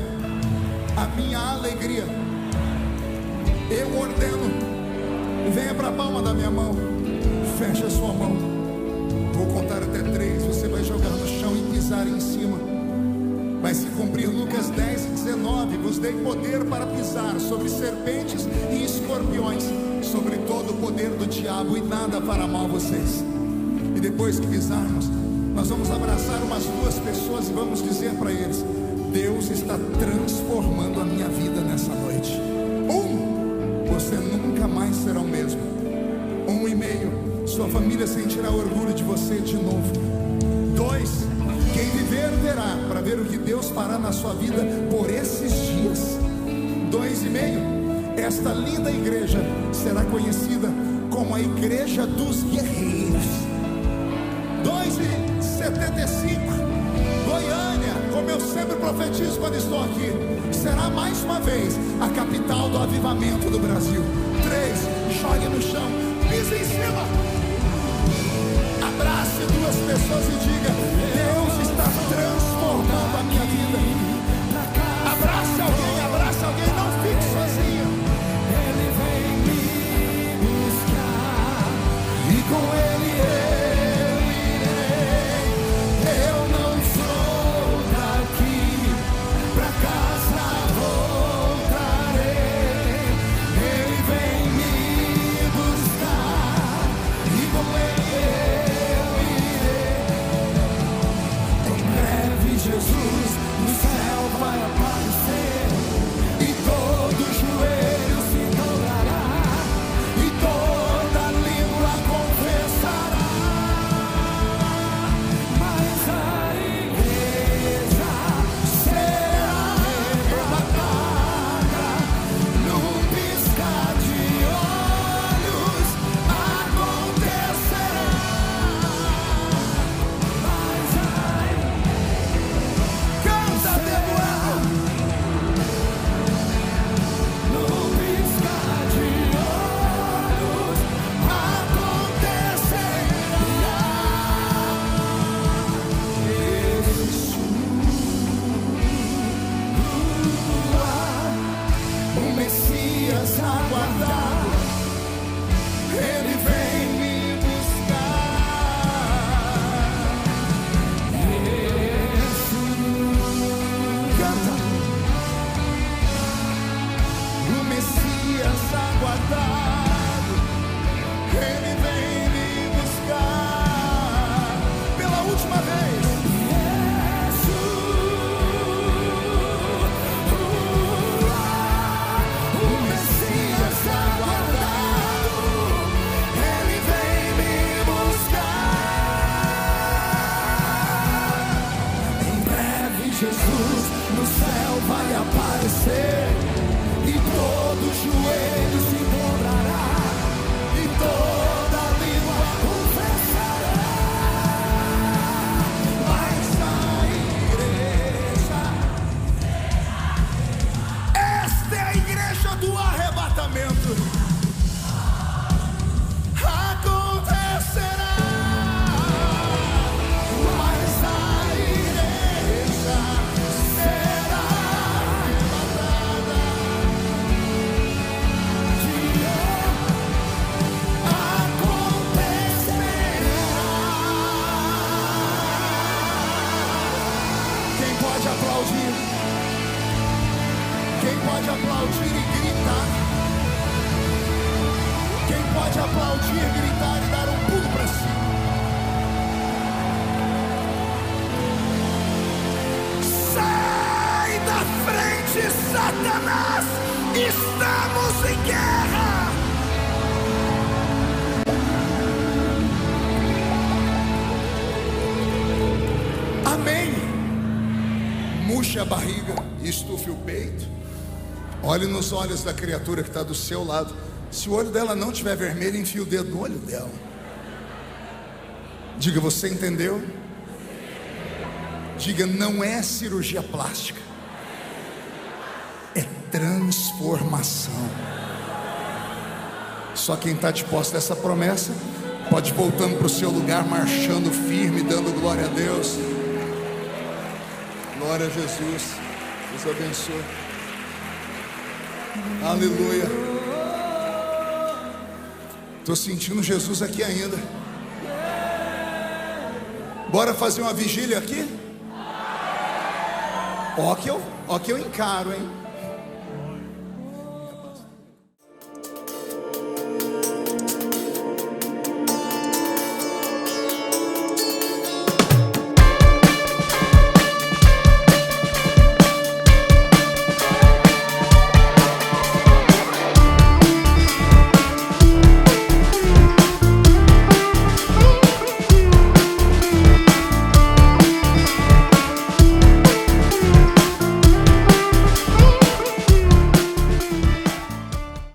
a minha alegria, eu ordeno, venha para a palma da minha mão, feche a sua mão, vou contar até 3, você vai jogar no chão e pisar em cima. Vai se cumprir Lucas 10:19, vos dei poder para pisar sobre serpentes e escorpiões, sobre todo o poder do diabo, e nada fará mal a vocês. E depois que pisarmos, nós vamos abraçar umas 2 pessoas e vamos dizer para eles: Deus está transformando a minha vida nessa noite. 1, você nunca mais será o mesmo. 1,5, sua família sentirá orgulho de você de novo. 2, quem viver verá, para ver o que Deus fará na sua vida por esses dias. 2,5, esta linda igreja será conhecida como a igreja dos guerreiros. 2,75, Goiânia, como eu sempre profetizo quando estou aqui, será mais uma vez a capital do avivamento do Brasil. 3, jogue no chão, pise em cima, abrace 2 pessoas e diga: Deus está transformando a minha vida. Abrace alguém, não fique sozinho. Ele vem me buscar e com ele eu irei. Eu não sou daqui, pra casa voltarei. Ele vem me buscar e com ele eu irei. guardado, Ele vem me buscar. Pela última vez, o Messias aguardado, Ele vem me buscar. Em breve Jesus no céu vai aparecer, e todo joelho se dobrará, e toda língua confessará. Mas a igreja, esta é a igreja do arrebatamento, acontecerá. Mas a igreja será arrebatada. Quem pode aplaudir? Quem pode aplaudir e gritar? Quem pode aplaudir, gritar e dar um pulo para cima? Sai da frente, Satanás! Estamos em guerra! Amém. Murche a barriga e estufe o peito. Olhe nos olhos da criatura que está do seu lado. Se o olho dela não estiver vermelho, enfie o dedo no olho dela. Diga: você entendeu? Diga: não é cirurgia plástica, é transformação. Só quem está disposto a essa promessa pode ir voltando para o seu lugar, marchando firme, dando glória a Deus. Glória a Jesus. Deus abençoe. Aleluia. Estou sentindo Jesus aqui ainda. Bora fazer uma vigília aqui? Ó que eu encaro, hein?